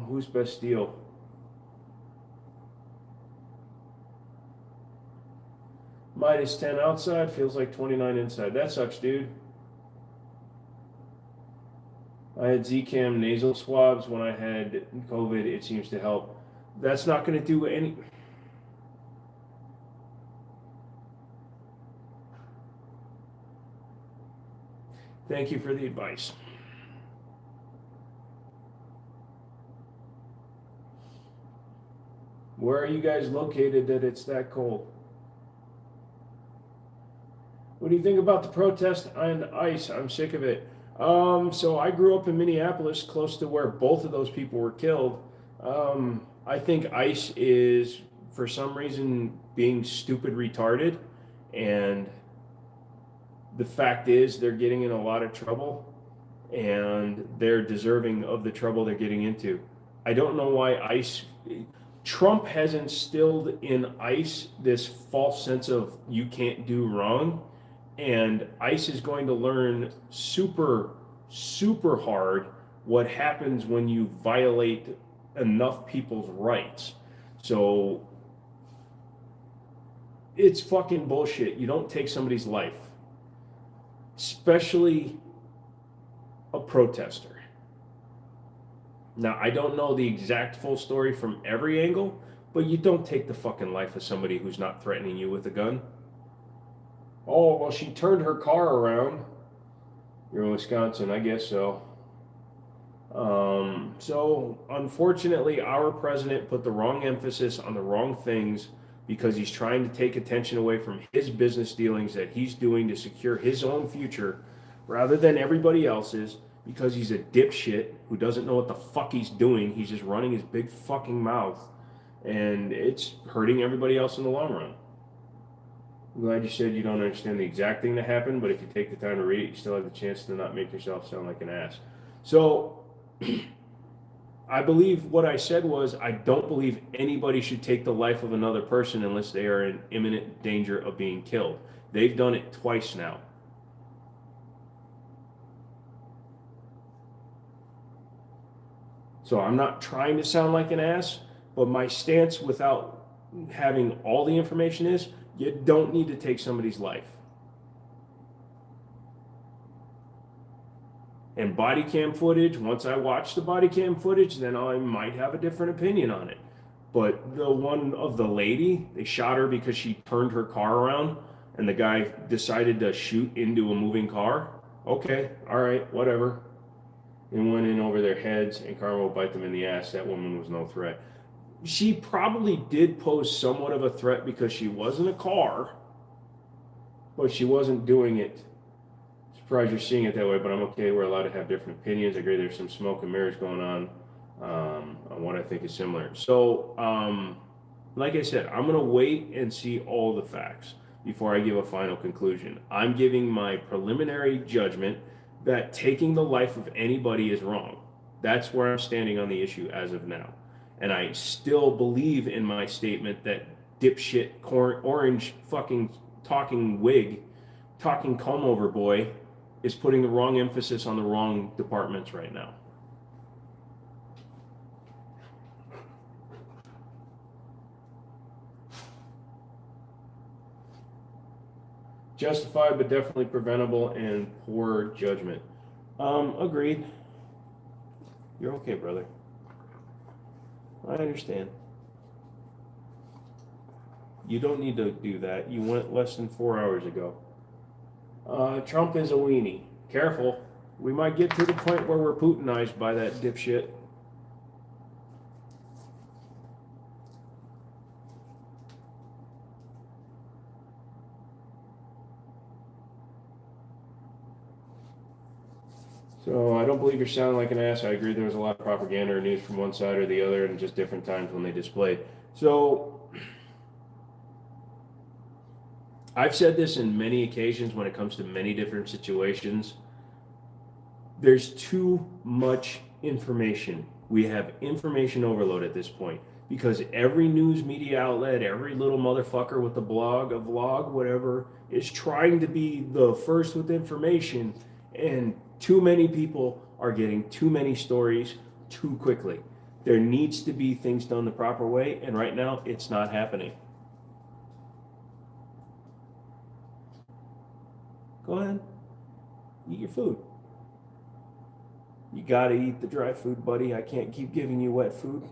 Who's Bastille? Minus 10 outside, feels like 29 inside. That sucks, dude. I had Zcam nasal swabs when I had COVID. It seems to help. That's not going to do any. Thank you for the advice. Where are you guys located that it's that cold? What do you think about the protest on ICE? I'm sick of it. So I grew up in Minneapolis, close to where both of those people were killed. I think ICE is, for some reason, being stupid retarded, and the fact is they're getting in a lot of trouble, and they're deserving of the trouble they're getting into. I don't know why ICE. Trump has instilled in ICE this false sense of you can't do wrong, and ICE is going to learn super, super hard what happens when you violate enough people's rights. So it's fucking bullshit. You don't take somebody's life, especially a protester. Now, I don't know the exact full story from every angle, but you don't take the fucking life of somebody who's not threatening you with a gun. Oh, well, she turned her car around. You're in Wisconsin, I guess so. So, unfortunately, our president put the wrong emphasis on the wrong things because he's trying to take attention away from his business dealings that he's doing to secure his own future rather than everybody else's, because he's a dipshit who doesn't know what the fuck he's doing. He's just running his big fucking mouth, and it's hurting everybody else in the long run. I'm glad you said you don't understand the exact thing that happened, but if you take the time to read it, you still have the chance to not make yourself sound like an ass. So, I believe what I said was, I don't believe anybody should take the life of another person unless they are in imminent danger of being killed. They've done it twice now. So I'm not trying to sound like an ass, but my stance without having all the information is, you don't need to take somebody's life. And body cam footage, once I watch the body cam footage, then I might have a different opinion on it. But the one of the lady, they shot her because she turned her car around and the guy decided to shoot into a moving car. Okay, all right, whatever. And went in over their heads, and karma will bite them in the ass. That woman was no threat. She probably did pose somewhat of a threat because she was in a car, but she wasn't doing it. Surprised you're seeing it that way, but I'm okay. We're allowed to have different opinions. I agree there's some smoke and mirrors going on what I think is similar. So, like I said, I'm going to wait and see all the facts before I give a final conclusion. I'm giving my preliminary judgment that taking the life of anybody is wrong. That's where I'm standing on the issue as of now. And I still believe in my statement that dipshit, orange fucking talking wig, talking comb over boy is putting the wrong emphasis on the wrong departments right now. Justified, but definitely preventable, and poor judgment. Agreed. You're okay, brother. I understand. You don't need to do that. You went less than 4 hours ago. Trump is a weenie. Careful. We might get to the point where we're Putinized by that dipshit. So I don't believe you're sounding like an ass. I agree there was a lot of propaganda or news from one side or the other and just different times when they displayed. So I've said this in many occasions when it comes to many different situations. There's too much information. We have information overload at this point because every news media outlet, every little motherfucker with a blog, a vlog, whatever, is trying to be the first with information, and too many people are getting too many stories too quickly. There needs to be things done the proper way, and right now it's not happening. Go ahead, eat your food. You gotta eat the dry food, buddy. I can't keep giving you wet food.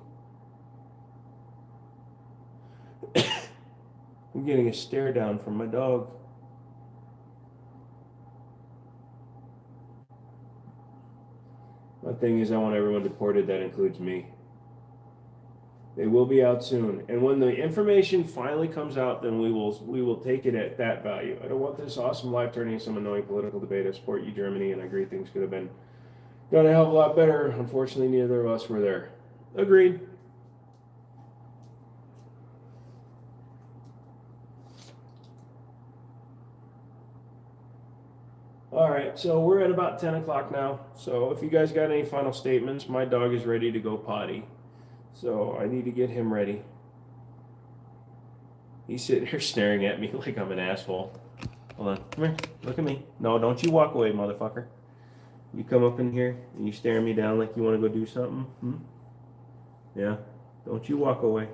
I'm getting a stare down from my dog. My thing is, I want everyone deported. That includes me. They will be out soon, and when the information finally comes out, then we will take it at that value. I don't want this awesome life turning into some annoying political debate. I support you, Germany, and I agree things could have been done a hell of a lot better. Unfortunately, neither of us were there. Agreed. All right, so we're at about 10 o'clock now. So if you guys got any final statements, my dog is ready to go potty. So I need to get him ready. He's sitting here staring at me like I'm an asshole. Hold on, come here, look at me. No, don't you walk away, motherfucker. You come up in here and you stare me down like you want to go do something? Yeah, don't you walk away.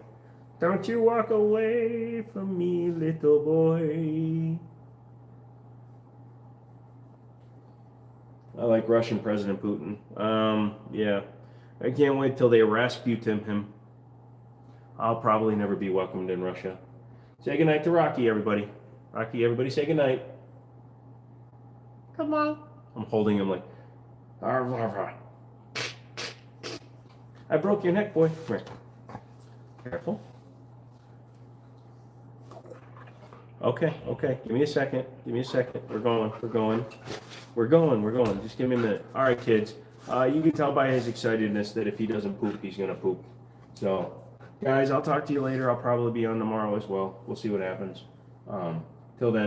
Don't you walk away from me, little boy. I like Russian President Putin. Yeah. I can't wait till they Rasputin him. I'll probably never be welcomed in Russia. Say goodnight to Rocky, everybody. Rocky, everybody say goodnight. Come on. I'm holding him like, I broke your neck, boy. Come here. Careful. Okay. Give me a second. We're going. Just give me a minute. All right, kids. You can tell by his excitedness that if he doesn't poop, he's going to poop. So, guys, I'll talk to you later. I'll probably be on tomorrow as well. We'll see what happens. Till then.